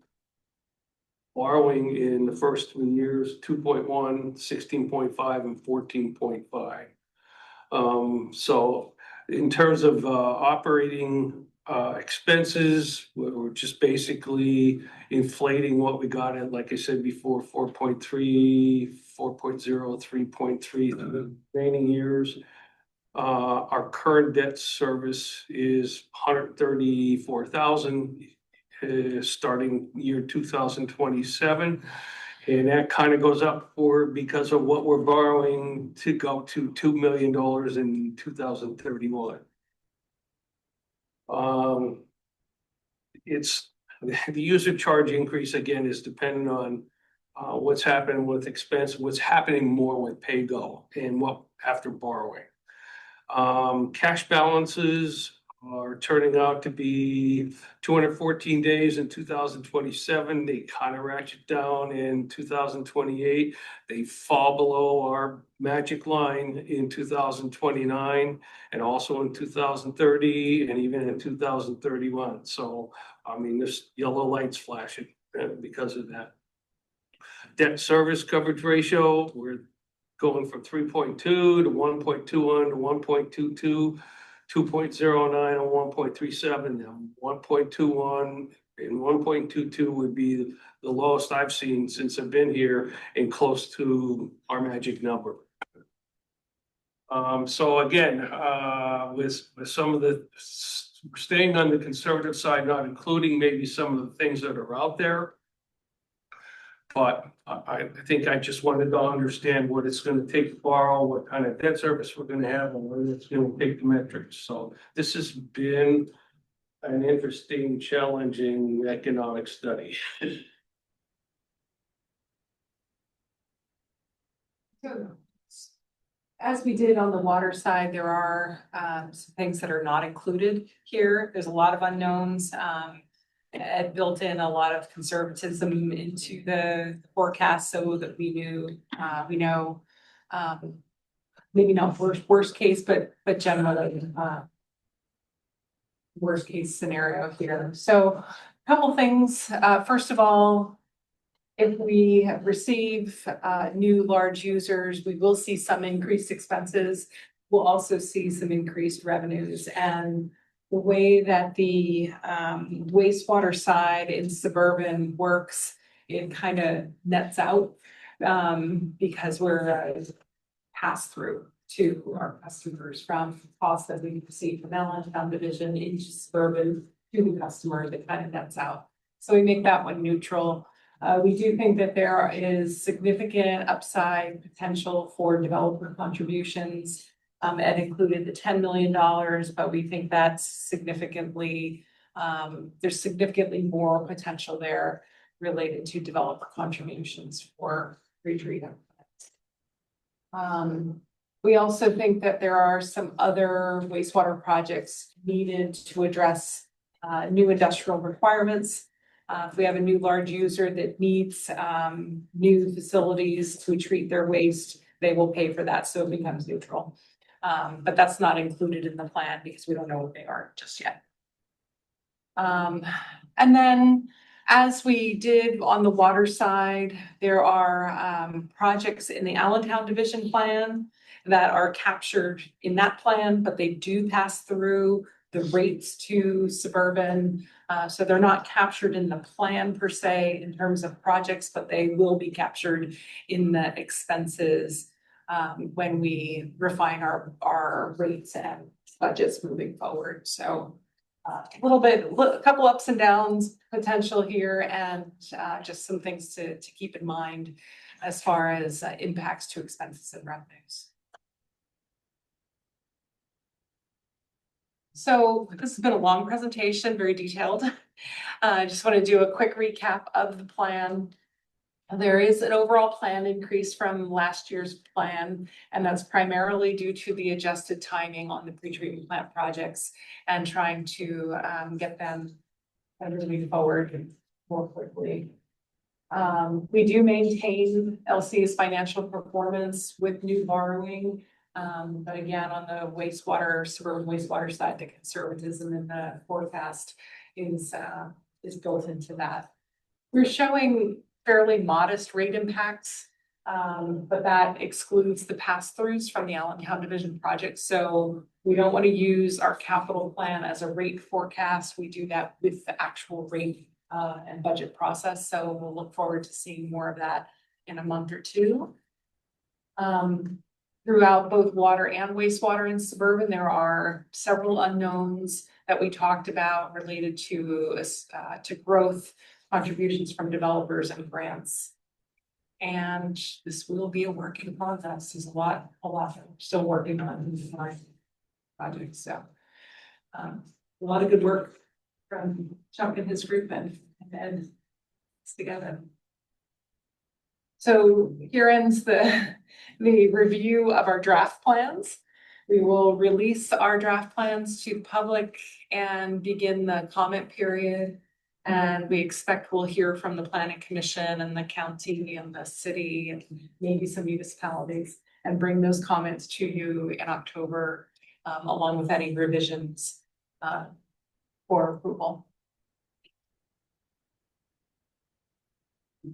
borrowing in the first 3 years, 2.1, 16.5, and 14.5. So in terms of operating expenses, we're just basically inflating what we got at, like I said before, 4.3, 4.0, 3.3 through the remaining years. Our current debt service is 134,000 starting year 2027. And that kind of goes up because of what we're borrowing to go to $2 million in 2031. It's the user charge increase again is dependent on what's happening with expense, what's happening more with pay-go, and what after borrowing. Cash balances are turning out to be 214 days in 2027. They kind of ratchet down in 2028. They fall below our magic line in 2029, and also in 2030, and even in 2031. So, I mean, there's yellow lights flashing because of that. Debt service coverage ratio, we're going from 3.2 to 1.21 to 1.22. 2.09 and 1.37. Now 1.21 and 1.22 would be the lowest I've seen since I've been here, and close to our magic number. So again, with some of the staying on the conservative side, not including maybe some of the things that are out there. But I think I just wanted to understand what it's going to take to borrow, what kind of debt service we're going to have, and where it's going to take the metrics. So this has been an interesting, challenging economic study. So, as we did on the water side, there are some things that are not included here. There's a lot of unknowns. Ed built in a lot of conservatism into the forecast so that we know, maybe not worst case, but generally worst case scenario here. So couple things. First of all, if we receive new large users, we will see some increased expenses. We'll also see some increased revenues. And the way that the wastewater side in suburban works, it kind of nets out because we're pass through to our customers from costs that we receive from Allentown division into suburban to the customer that kind of nets out. So we make that one neutral. We do think that there is significant upside potential for developer contributions. It included the $10 million, but we think that's significantly, there's significantly more potential there related to developer contributions for retreat. We also think that there are some other wastewater projects needed to address new industrial requirements. If we have a new large user that needs new facilities to treat their waste, they will pay for that, so it becomes neutral. But that's not included in the plan because we don't know what they are just yet. And then as we did on the water side, there are projects in the Allentown division plan that are captured in that plan, but they do pass through the rates to suburban. So they're not captured in the plan per se in terms of projects, but they will be captured in the expenses when we refine our rates and budgets moving forward. So a couple ups and downs potential here, and just some things to keep in mind as far as impacts to expenses and revenues. So this has been a long presentation, very detailed. I just want to do a quick recap of the plan. There is an overall plan increase from last year's plan, and that's primarily due to the adjusted timing on the pretreatment plant projects and trying to get them moving forward more quickly. We do maintain LC's financial performance with new borrowing. But again, on the suburban wastewater side, the conservatism in the forecast is built into that. We're showing fairly modest rate impacts, but that excludes the pass-throughs from the Allentown division project. So we don't want to use our capital plan as a rate forecast. We do that with the actual rate and budget process. So we'll look forward to seeing more of that in a month or two. Throughout both water and wastewater in suburban, there are several unknowns that we talked about related to growth, contributions from developers and grants. And this will be a work in progress. There's a lot that we're still working on in the project. So a lot of good work from Chuck and his group and Ed together. So here ends the review of our draft plans. We will release our draft plans to the public and begin the comment period. And we expect we'll hear from the planning commission and the county and the city and maybe some municipalities and bring those comments to you in October, along with any revisions for approval.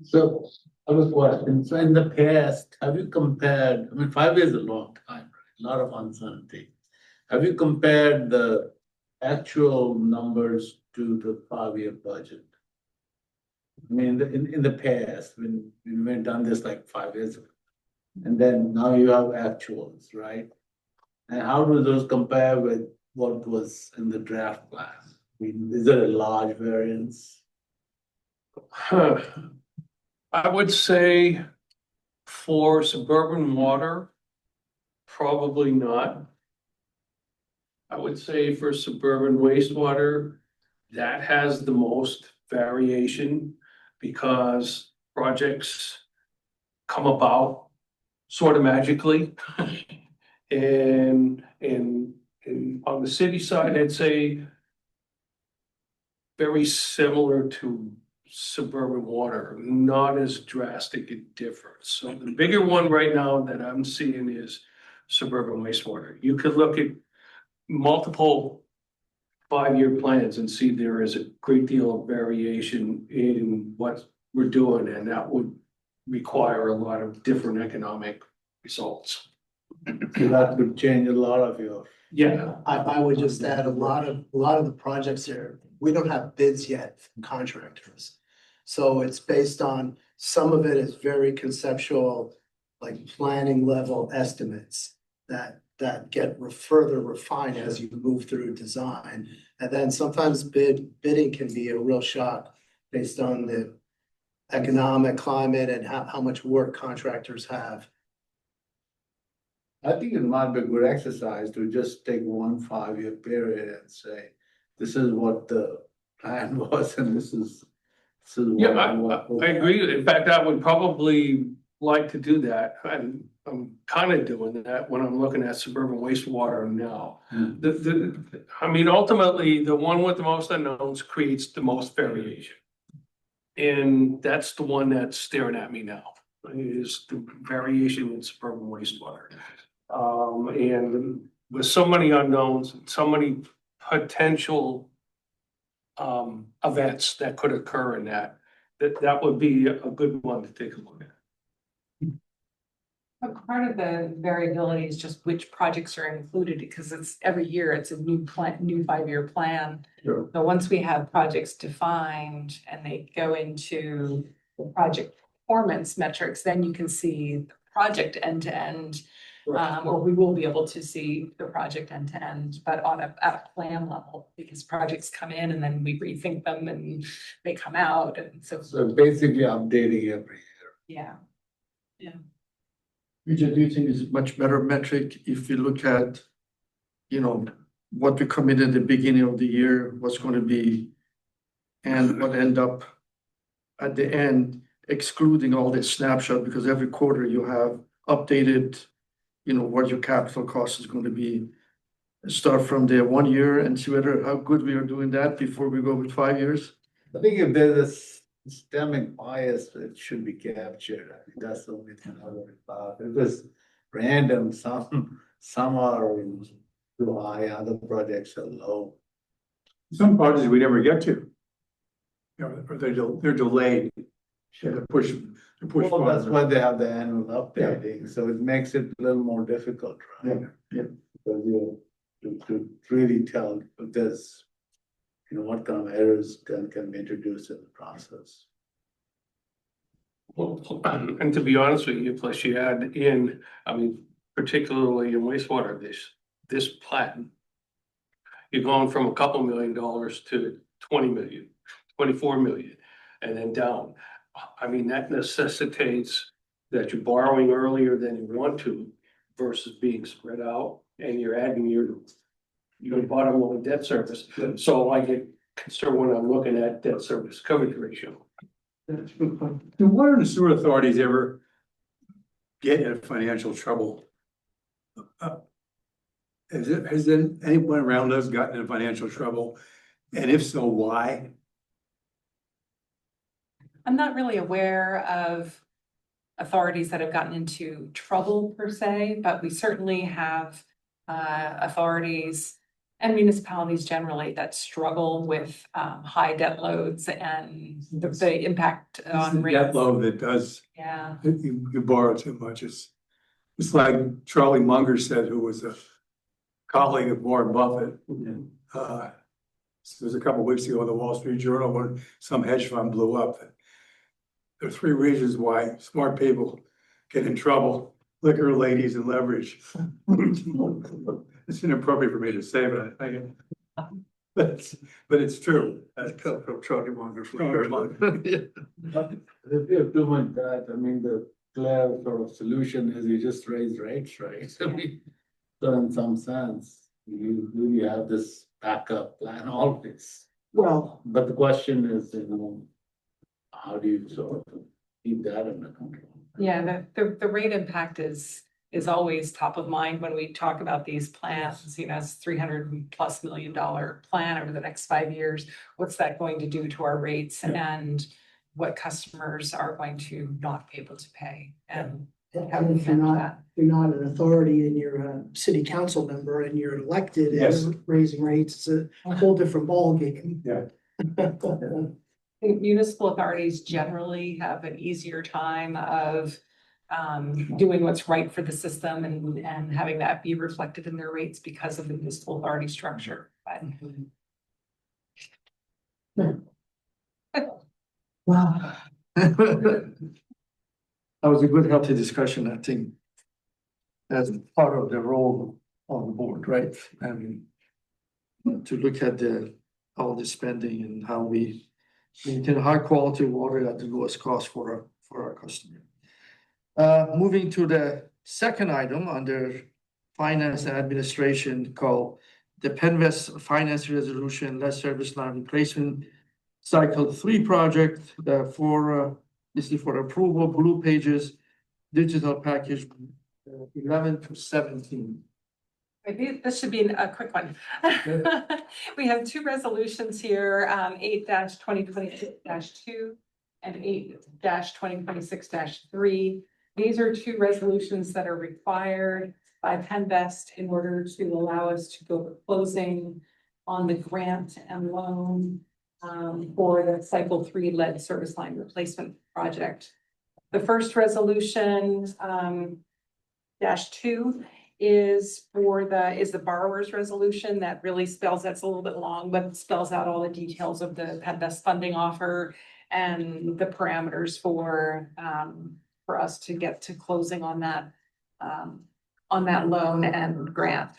So I was wondering, so in the past, have you compared, I mean, 5 years is a long time, right? A lot of uncertainty. Have you compared the actual numbers to the 5-year budget? I mean, in the past, when we went done this like 5 years ago, and then now you have actuals, right? And how do those compare with what was in the draft plan? I mean, is there a large variance? I would say for suburban water, probably not. I would say for suburban wastewater, that has the most variation because projects come about sort of magically. And on the city side, I'd say very similar to suburban water, not as drastic a difference. So the bigger one right now that I'm seeing is suburban wastewater. You could look at multiple 5-year plans and see there is a great deal of variation in what we're doing, and that would require a lot of different economic results. So that would change a lot of your. Yeah, I would just add a lot of the projects here, we don't have bids yet from contractors. So it's based on, some of it is very conceptual, like planning level estimates that get further refined as you move through design. And then sometimes bidding can be a real shock based on the economic climate and how much work contractors have. I think it might be a good exercise to just take 1 5-year period and say, this is what the plan was and this is. yeah, I agree. In fact, I would probably like to do that. I'm kind of doing that when I'm looking at suburban wastewater now. I mean, ultimately, the one with the most unknowns creates the most variation. And that's the one that's staring at me now, is the variation in suburban wastewater. And with so many unknowns, and so many potential events that could occur in that would be a good one to take a look at. But part of the variability is just which projects are included, because it's every year it's a new plan, new 5-year plan. Sure. So once we have projects defined and they go into the project performance metrics, then you can see the project end to end. Or we will be able to see the project end to end, but at a plan level, because projects come in and then we rethink them and they come out, and so. So basically updating every Yeah. Yeah. Which I do think is a much better metric if you look at, what we committed at the beginning of the year, what's going to be, and what end up at the end, excluding all this snapshot, because every quarter you have updated, what your capital cost is going to be. Start from the 1 year and see how good we are doing that before we go with 5 years. I think if there's a systemic bias, it should be captured. I think that's the only thing I worry about. If it's random, some are too high, other projects are low. Some projects we never get to. Or they're delayed. They're pushed. Well, that's why they have the annual updating, so it makes it a little more difficult, right? Yeah. Because to really tell if there's, what kind of errors can be introduced in the process. Well, and to be honest with you, plus you add in, particularly in wastewater, this plan, you're going from a couple $1 million to 20 million, 24 million, and then down. That necessitates that you're borrowing earlier than you want to versus being spread out, and you're adding your bottom line debt service. So I get concerned when I'm looking at debt service coverage ratio. Do water and sewer authorities ever get in financial trouble? Has anyone around us gotten in financial trouble? And if so, why? I'm not really aware of authorities that have gotten into trouble per se, but we certainly have authorities and municipalities generally that struggle with high debt loads and the impact on rates. Debt load that does. Yeah. You borrow too much. It's like Charlie Munger said, who was a colleague of Warren Buffett. It was a couple of weeks ago in the Wall Street Journal when some hedge fund blew up. There are 3 reasons why smart people get in trouble: liquor, ladies, and leverage. It's inappropriate for me to say, but it's true. That's from Charlie Munger. If you have too much debt, the clear sort of solution is you just raise rates, right? So in some sense, you really have this backup plan always. Well, But the question is, how do you sort of keep that under control? Yeah, the rate impact is always top of mind when we talk about these plans. It's $300+ million plan over the next 5 years. What's that going to do to our rates and what customers are going to not be able to pay? And And if you're not an authority and you're a city council member and you're elected and Yes. you're raising rates, it's a whole different ballgame. Yeah. Municipal authorities generally have an easier time of doing what's right for the system and having that be reflected in their rates because of the municipal authority structure. But Wow. That was a good, healthy discussion, I think. As part of the role of the board, right? And to look at all the spending and how we maintain high quality water at the lowest cost for our customer. Moving to the second item under finance and administration called the Penvest Finance Resolution Lead Service Line Replacement Cycle 3 project this is for approval, Blue Pages digital package 11 to 17. maybe this should be a quick one. We have two resolutions here, 8-2026-2 and 8-2026-3. These are two resolutions that are required by Penvest in order to allow us to go to closing on the grant and loan for the Cycle 3 lead service line replacement project. The first resolution, -2, is the borrower's resolution that really spells, that's a little bit long, but it spells out all the details of the Penvest funding offer and the parameters for us to get to closing on that loan and grant.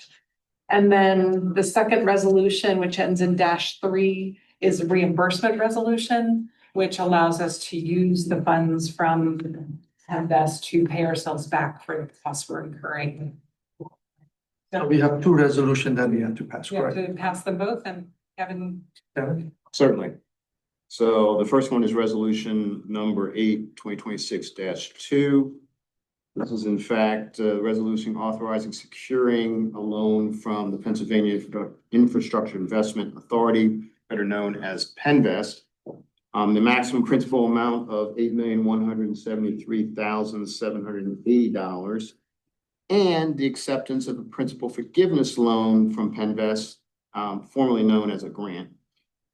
And then the second resolution, which ends in -3, is a reimbursement resolution, which allows us to use the funds from Penvest to pay ourselves back for the costs we're incurring. So we have two resolutions that we have to pass, We have correct? to pass them both, and Kevin, Kevin? Certainly. So the first one is resolution number 8-2026-2. This is in fact a resolution authorizing securing a loan from the Pennsylvania Infrastructure Investment Authority, better known as Penvest. The maximum principal amount of $8,173,780 and the acceptance of a principal forgiveness loan from Penvest, formerly known as a grant.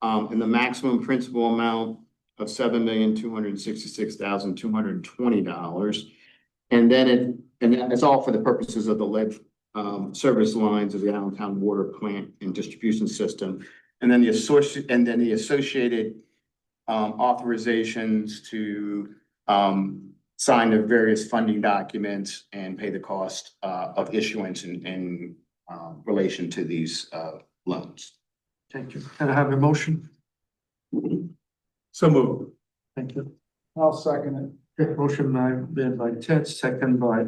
And the maximum principal amount of $7,266,220. And then it's all for the purposes of the lead service lines of the Allentown Water Plant and Distribution System. And then the associated authorizations to sign the various funding documents and pay the cost of issuance in relation to these loans. Thank you. Can I have a motion? So moved. Thank you. I'll second it. Okay, motion made by Ted, second by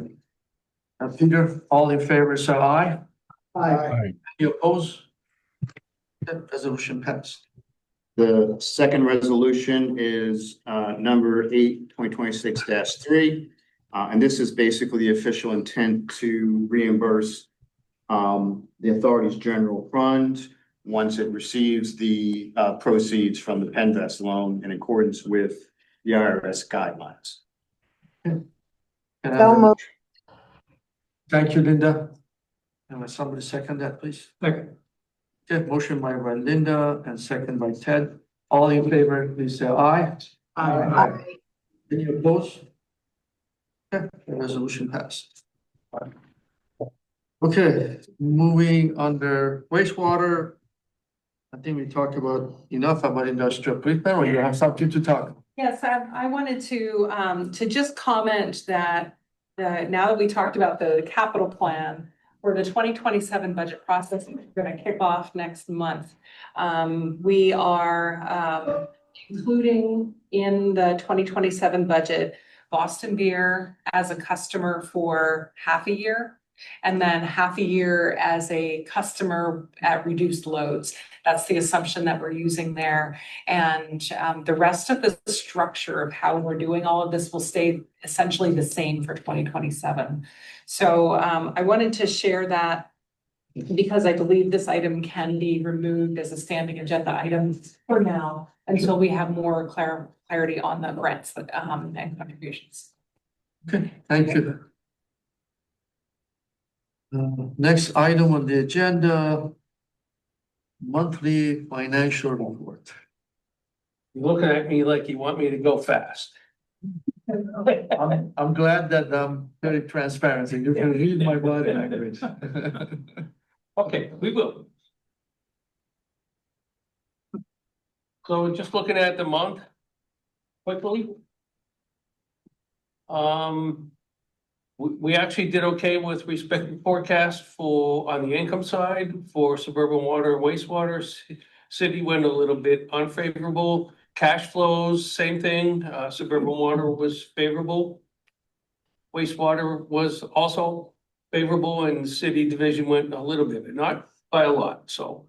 Peter. All in favor, say aye. Aye. You oppose? That resolution passed. The second resolution is number 8-2026-3. And this is basically the official intent to reimburse the authority's general fund once it receives the proceeds from the Penvest loan in accordance with the IRS guidelines. Can I have So a- moved. Thank you, Linda. And will somebody second that, please? Second. Okay, motion by Linda and second by Ted. All in favor, please say aye. Aye. Any opposed? Okay, the resolution passed. Okay, moving under wastewater. I think we talked about enough about industrial treatment, or you have something to talk? yes, I wanted to just comment that now that we talked about the capital plan for the 2027 budget process, we're going to kick off next month. We are including in the 2027 budget Boston Beer as a customer for half a year, and then half a year as a customer at reduced loads. That's the assumption that we're using there. And the rest of the structure of how we're doing all of this will stay essentially the same for 2027. So I wanted to share that because I believe this item can be removed as a standing agenda item for now until we have more clarity on the grants and contributions. Okay, thank you. Next item on the agenda, monthly financial report. You're looking at me like you want me to go fast. I'm glad that I'm very transparent, and you can read my body language. Okay, we will. So just looking at the month quickly. We actually did okay with respect to forecast for, on the income side, for suburban water and wastewater. City went a little bit unfavorable. Cash flows, same thing. Suburban water was favorable. Wastewater was also favorable, and the city division went a little bit, not by a lot, so.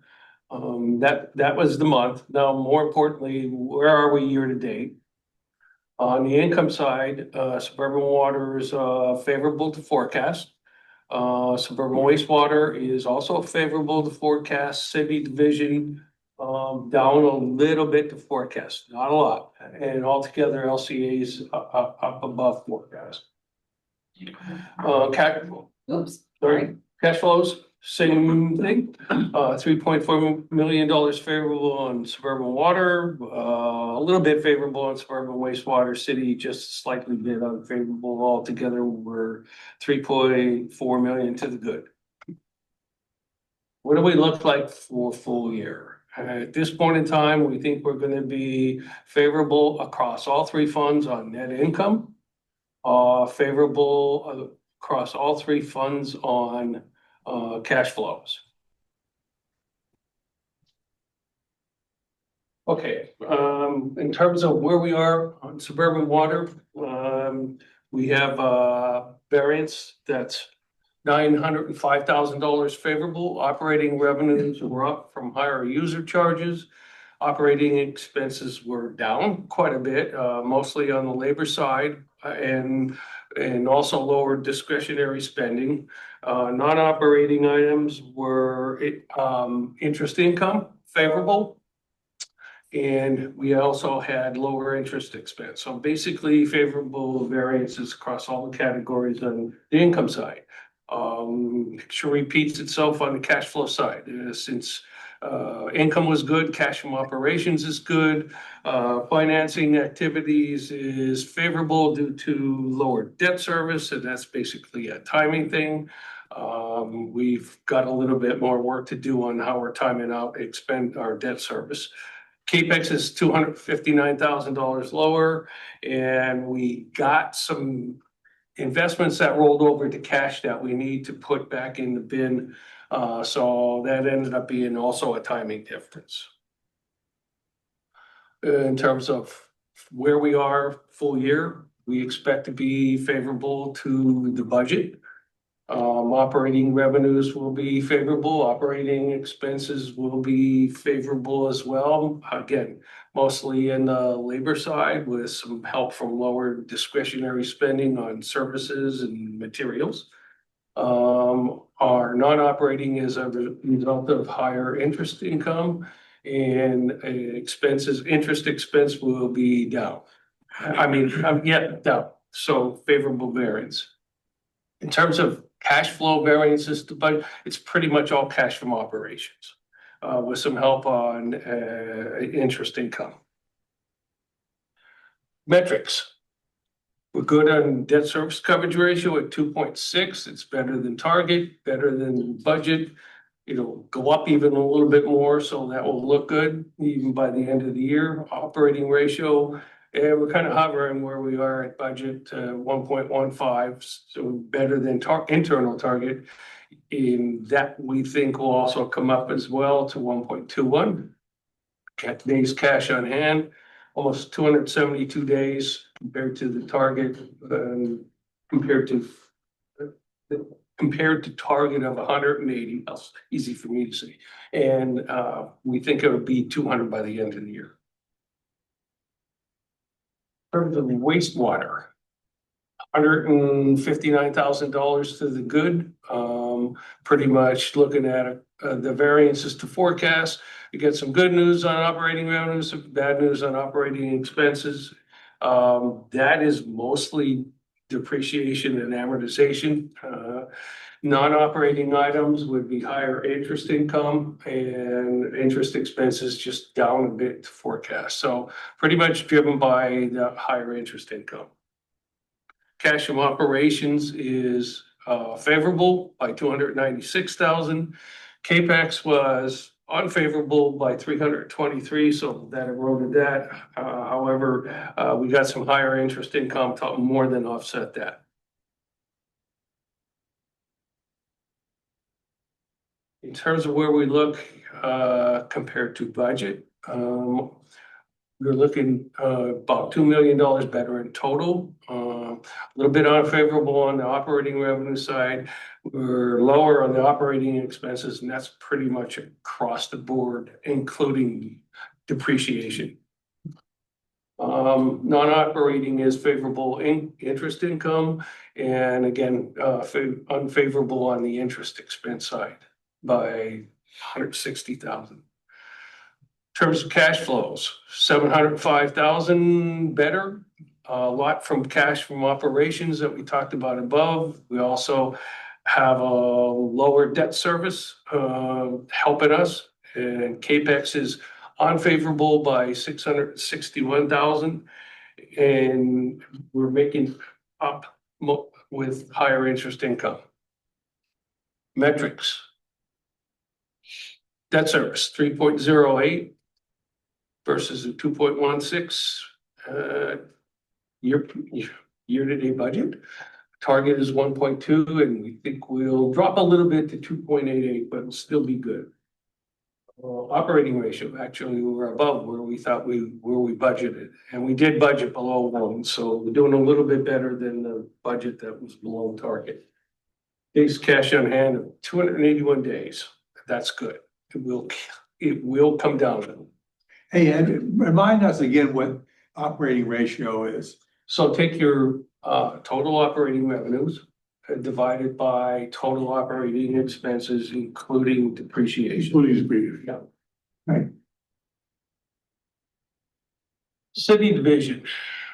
That was the month. Now, more importantly, where are we year to date? On the income side, suburban water is favorable to forecast. Suburban wastewater is also favorable to forecast. City division down a little bit to forecast, not a lot. And altogether, LCA is up above forecast. Cash flows, same thing. $3.4 million favorable on suburban water, a little bit favorable on suburban wastewater. City just slightly bit unfavorable. Altogether, we're 3.4 million to the good. What do we look like for full year? At this point in time, we think we're going to be favorable across all three funds on net income. Favorable across all three funds on cash flows. Okay, in terms of where we are on suburban water, we have variance that's $905,000 favorable. Operating revenues were up from higher user charges. Operating expenses were down quite a bit, mostly on the labor side, and also lower discretionary spending. Non-operating items were interest income favorable. And we also had lower interest expense. So basically favorable variances across all the categories on the income side. Picture repeats itself on the cash flow side. Since income was good, cash from operations is good. Financing activities is favorable due to lower debt service, and that's basically a timing thing. We've got a little bit more work to do on how we're timing out our debt service. CapEx is $259,000 lower, and we got some investments that rolled over to cash that we need to put back in the bin. So that ended up being also a timing difference. In terms of where we are full year, we expect to be favorable to the budget. Operating revenues will be favorable. Operating expenses will be favorable as well. Again, mostly in the labor side with some help from lower discretionary spending on services and materials. Our non-operating is a result of higher interest income, and interest expense will be down. Down. So favorable variance. In terms of cash flow variances, but it's pretty much all cash from operations, with some help on interest income. Metrics. We're good on debt service coverage ratio at 2.6. It's better than target, better than budget. It'll go up even a little bit more, so that will look good even by the end of the year. Operating ratio, and we're kind of hovering where we are at budget, 1.15, so better than internal target. In that, we think will also come up as well to 1.21. Days cash on hand, almost 272 days compared to the target, compared to target of 180. That's easy for me to say. And we think it would be 200 by the end of the year. In terms of wastewater, $159,000 to the good. Pretty much looking at the variances to forecast. You get some good news on operating revenues, some bad news on operating expenses. That is mostly depreciation and amortization. Non-operating items would be higher interest income, and interest expenses just down a bit to forecast. So pretty much driven by the higher interest income. Cash from operations is favorable by 296,000. CapEx was unfavorable by 323, so that eroded that. However, we got some higher interest income to more than offset that. In terms of where we look compared to budget, we're looking about $2 million better in total. A little bit unfavorable on the operating revenue side. We're lower on the operating expenses, and that's pretty much across the board, including depreciation. Non-operating is favorable interest income, and again, unfavorable on the interest expense side by 160,000. In terms of cash flows, 705,000 better, a lot from cash from operations that we talked about above. We also have a lower debt service helping us, and CapEx is unfavorable by 661,000, and we're making up with higher interest income. Metrics. Debt service 3.08 versus a 2.16 year-to-date budget. Target is 1.2, and we think we'll drop a little bit to 2.88, but it'll still be good. Operating ratio, actually, we were above where we thought we budgeted, and we did budget below 1, so we're doing a little bit better than the budget that was below target. Days cash on hand of 281 days. That's good. It will come down. Hey, and remind us again what operating ratio is. So take your total operating revenues divided by total operating expenses, including depreciation. Yeah. Right. City division.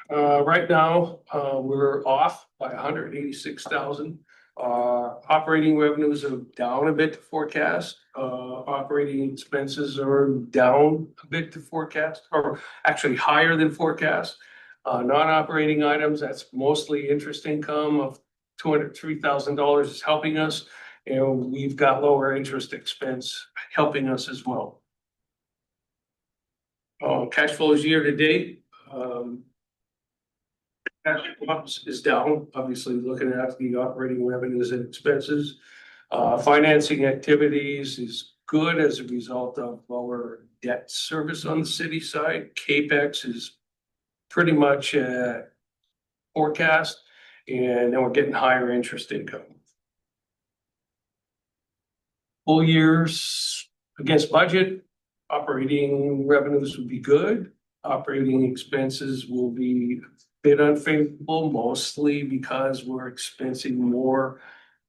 Right now, we're off by 186,000. Operating revenues are down a bit to forecast. Operating expenses are down a bit to forecast, or actually higher than forecast. Non-operating items, that's mostly interest income of $203,000 is helping us, and we've got lower interest expense helping us as well. Cash flows year to date. Cash is down, obviously looking at the operating revenues and expenses. Financing activities is good as a result of lower debt service on the city side. CapEx is pretty much forecast, and then we're getting higher interest income. Full years against budget, operating revenues would be good. Operating expenses will be a bit unfavorable, mostly because we're expensing more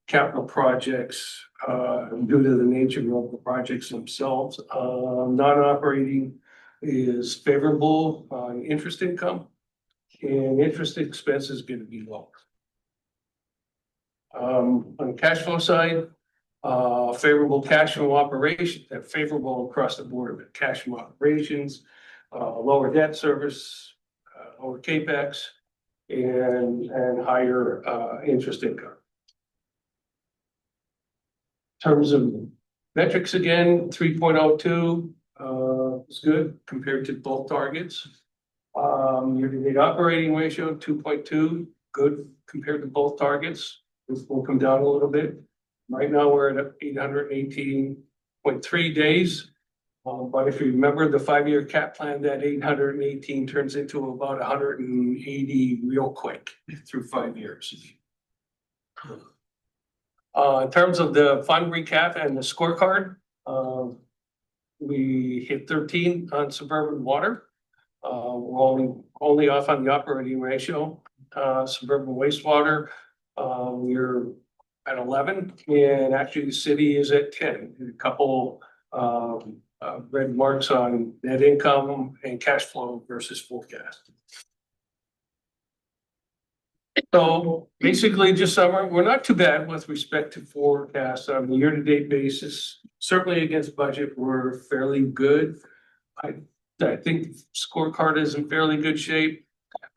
capital projects due to the nature of the projects themselves. Non-operating is favorable on interest income, and interest expense is going to be lower. On the cash flow side, favorable cash from operations, favorable across the board, but cash from operations, lower debt service, lower CapEx, and higher interest income. In terms of metrics, again, 3.02 is good compared to both targets. Year-to-date operating ratio 2.2, good compared to both targets. This will come down a little bit. Right now we're at 818.3 days. But if you remember the 5-year cap plan, that 818 turns into about 180 real quick through 5 years. In terms of the fund recap and the scorecard, we hit 13 on suburban water. We're only off on the operating ratio. Suburban wastewater, we're at 11, and actually the city is at 10. A couple red marks on net income and cash flow versus forecast. So basically, just summer, we're not too bad with respect to forecast on a year-to-date basis. Certainly against budget, we're fairly good. I think scorecard is in fairly good shape.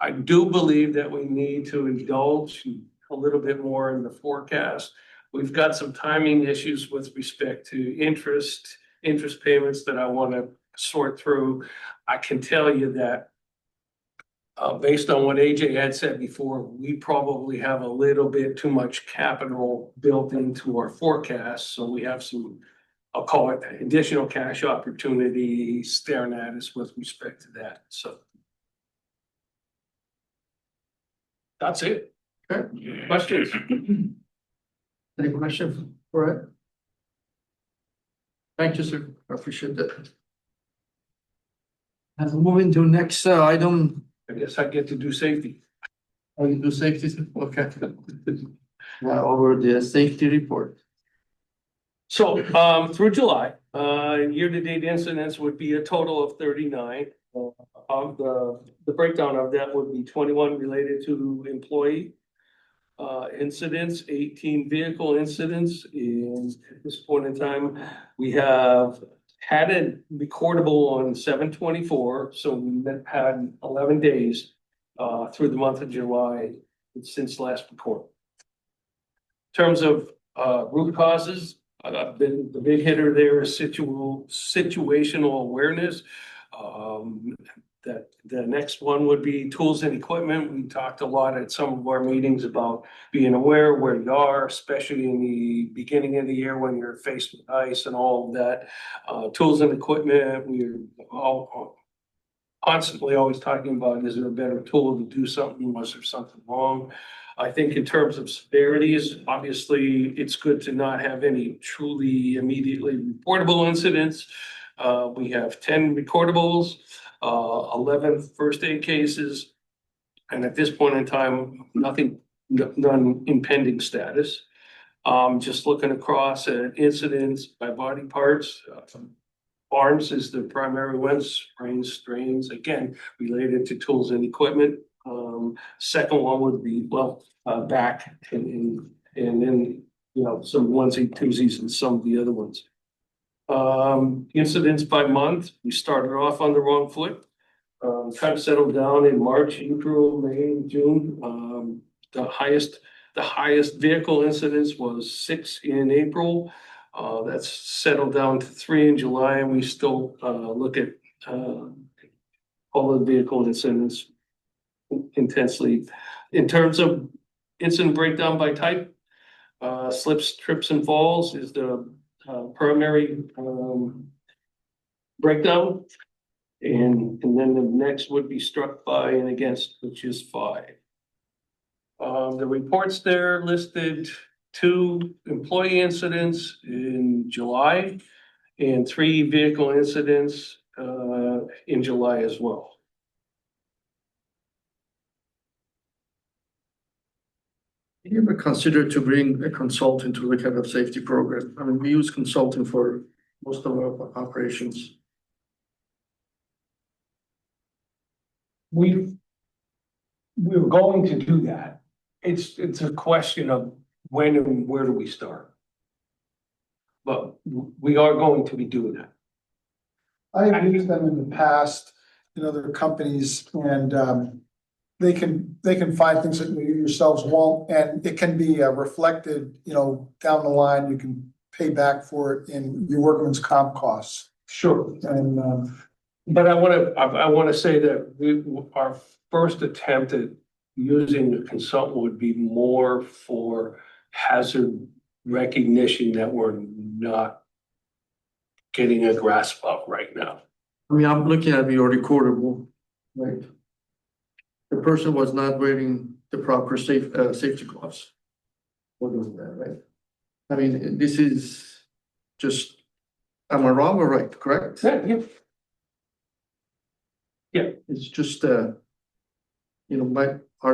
I do believe that we need to indulge a little bit more in the forecast. We've got some timing issues with respect to interest payments that I want to sort through. I can tell you that based on what AJ had said before, we probably have a little bit too much capital built into our forecast. So we have some, I'll call it additional cash opportunity staring at us with respect to that. So that's it. Okay. Questions? Any questions for it? Thank you, sir. I appreciate that. And moving to next item, I guess I get to do safety. oh, you do safety, sir? Okay. Now over the safety report. So through July, year-to-date incidents would be a total of 39. Of the breakdown of that would be 21 related to employee incidents, 18 vehicle incidents. And at this point in time, we have had it recordable on 7/24, so we had 11 days through the month of July since last report. In terms of root causes, the big hitter there is situational awareness. That the next one would be tools and equipment. We talked a lot at some of our meetings about being aware of where you are, especially in the beginning of the year when you're faced with ice and all of that. Tools and equipment, we're all constantly always talking about, is there a better tool to do something? Was there something wrong? I think in terms of severities, obviously, it's good to not have any truly immediately reportable incidents. We have 10 recordables, 11 first aid cases, and at this point in time, none in pending status. Just looking across at incidents by body parts, arms is the primary one, sprains, strains, again, related to tools and equipment. Second one would be, back and then, some onesie twosies and some of the other ones. Incidents by month, we started off on the wrong foot. Kind of settled down in March, April, May, June. The highest vehicle incidence was 6 in April. That's settled down to 3 in July, and we still look at all the vehicle incidents intensely. In terms of incident breakdown by type, slips, trips, and falls is the primary breakdown. And then the next would be struck by and against, which is 5. The reports there listed 2 employee incidents in July and 3 vehicle incidents in July as well. Do you ever consider to bring a consultant to look at the safety program? I mean, we use consulting for most of our operations. We're going to do that. It's a question of when and where do we start? But we are going to be doing that. I've used them in the past in other companies and they can find things that you yourselves won't, and it can be reflected, down the line, you can pay back for it in your workman's comp costs. Sure. And But I want to say that our first attempt at using a consultant would be more for hazard recognition that we're not getting a grasp of right now. I mean, I'm looking at your recordable, right? The person was not wearing the proper safety gloves. What was that, right? I mean, this is just, am I wrong or right, correct? Yeah. It's just, our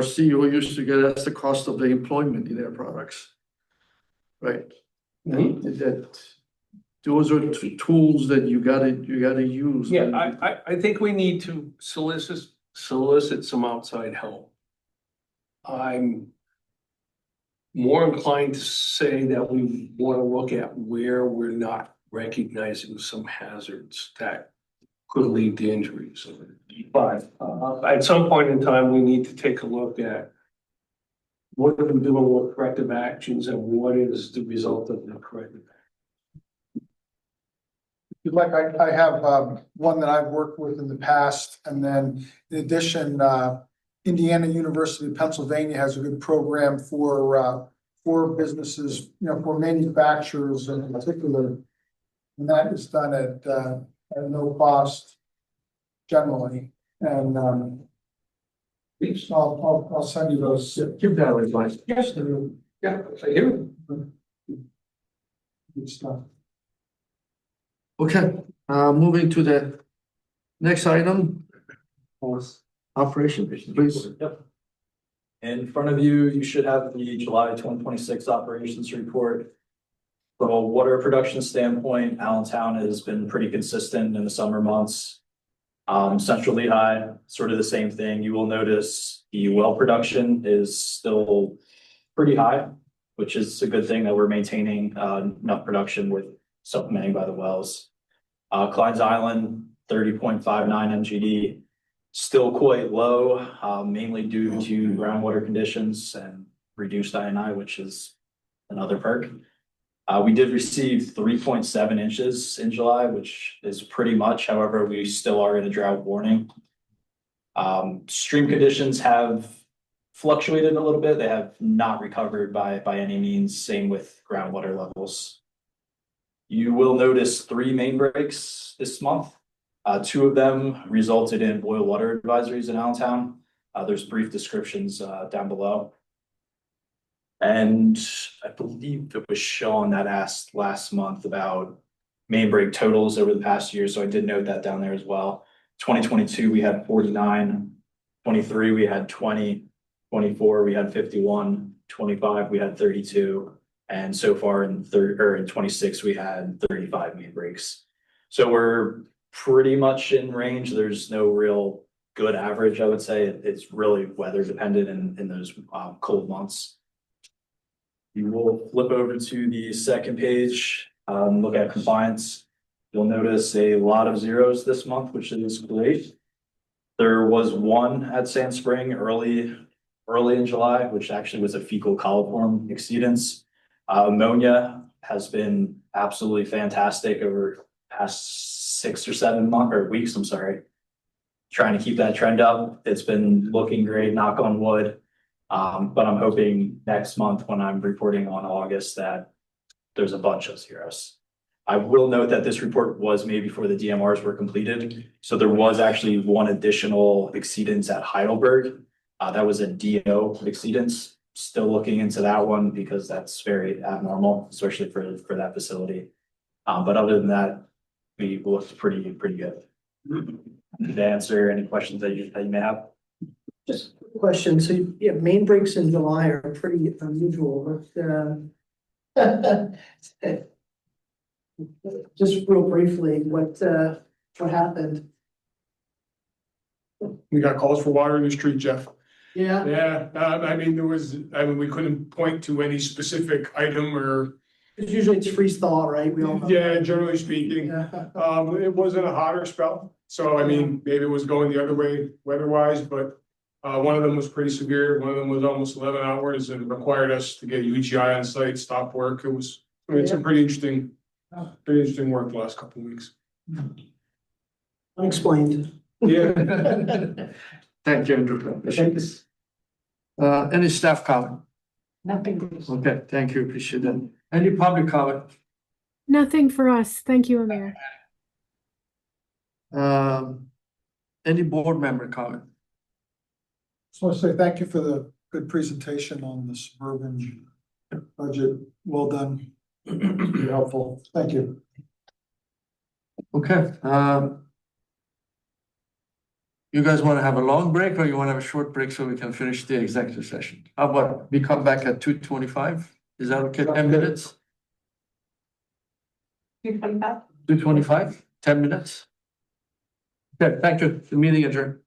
CEO used to get us the cost of the employment in their products. Right? And that, those are tools that you gotta use. Yeah, I think we need to solicit some outside help. I'm more inclined to say that we want to look at where we're not recognizing some hazards that could lead to injuries. But at some point in time, we need to take a look at what are we doing with corrective actions and what is the result of the corrective action. If you'd like, I have one that I've worked with in the past, and then in addition, Indiana University of Pennsylvania has a good program for businesses, you know, for manufacturers in particular. And that is done at no cost generally, and I'll send you those. Give that advice. Yes, yeah, I hear. Good stuff. Okay, moving to the next item. Operation, please. Yep. In front of you, you should have the July 2026 operations report. From a water production standpoint, Allentown has been pretty consistent in the summer months. Central Lehigh, sort of the same thing. You will notice the well production is still pretty high, which is a good thing that we're maintaining enough production with supplementing by the wells. Klein's Island, 30.59 MGD, still quite low, mainly due to groundwater conditions and reduced INI, which is another perk. We did receive 3.7 inches in July, which is pretty much. However, we still are in a drought warning. Stream conditions have fluctuated a little bit. They have not recovered by any means. Same with groundwater levels. You will notice 3 main breaks this month. 2 of them resulted in boil water advisories in Allentown. There's brief descriptions down below. And I believe it was Sean that asked last month about main break totals over the past year. So I did note that down there as well. 2022, we had 49. 23, we had 20. 24, we had 51. 25, we had 32. And so far in 26, we had 35 main breaks. So we're pretty much in range. There's no real good average, I would say. It's really weather dependent in those cold months. You will flip over to the second page, look at compliance. You'll notice a lot of zeros this month, which is great. There was one at Sand Spring early in July, which actually was a fecal coliform exceedance. Ammonia has been absolutely fantastic over past 6 or 7 months or weeks. I'm sorry. Trying to keep that trend up. It's been looking great, knock on wood. But I'm hoping next month when I'm reporting on August that there's a bunch of zeros. I will note that this report was made before the DMRs were completed. So there was actually one additional exceedance at Heidelberg. That was a DO exceedance. Still looking into that one because that's very abnormal, especially for that facility. But other than that, we looked pretty good. To answer any questions that you may have. Just a question. So yeah, main breaks in July are pretty unusual, but just real briefly, what happened? We got calls for water in the street, Jeff. Yeah. Yeah, we couldn't point to any specific item or. Usually it's freeze thaw, right? We all know. Yeah, generally speaking, it wasn't a hotter spell. So, maybe it was going the other way weather-wise, but one of them was pretty severe. One of them was almost 11 hours and required us to get UGI on site, stop work. It was, some pretty interesting work the last couple of weeks. Unexplained. Yeah. Thank you, Andrew. Thanks. Any staff comment? Nothing. Okay, thank you, appreciate that. Any public comment? Nothing for us. Thank you, Amir. Any board member comment? Just want to say thank you for the good presentation on the suburban budget. Well done. Very helpful. Thank you. Okay, you guys want to have a long break or you want to have a short break so we can finish the executive session? How about we come back at 2:25? Is that okay? 10 minutes? 2:25? 2:25, 10 minutes? Okay, thank you. The meeting adjourned.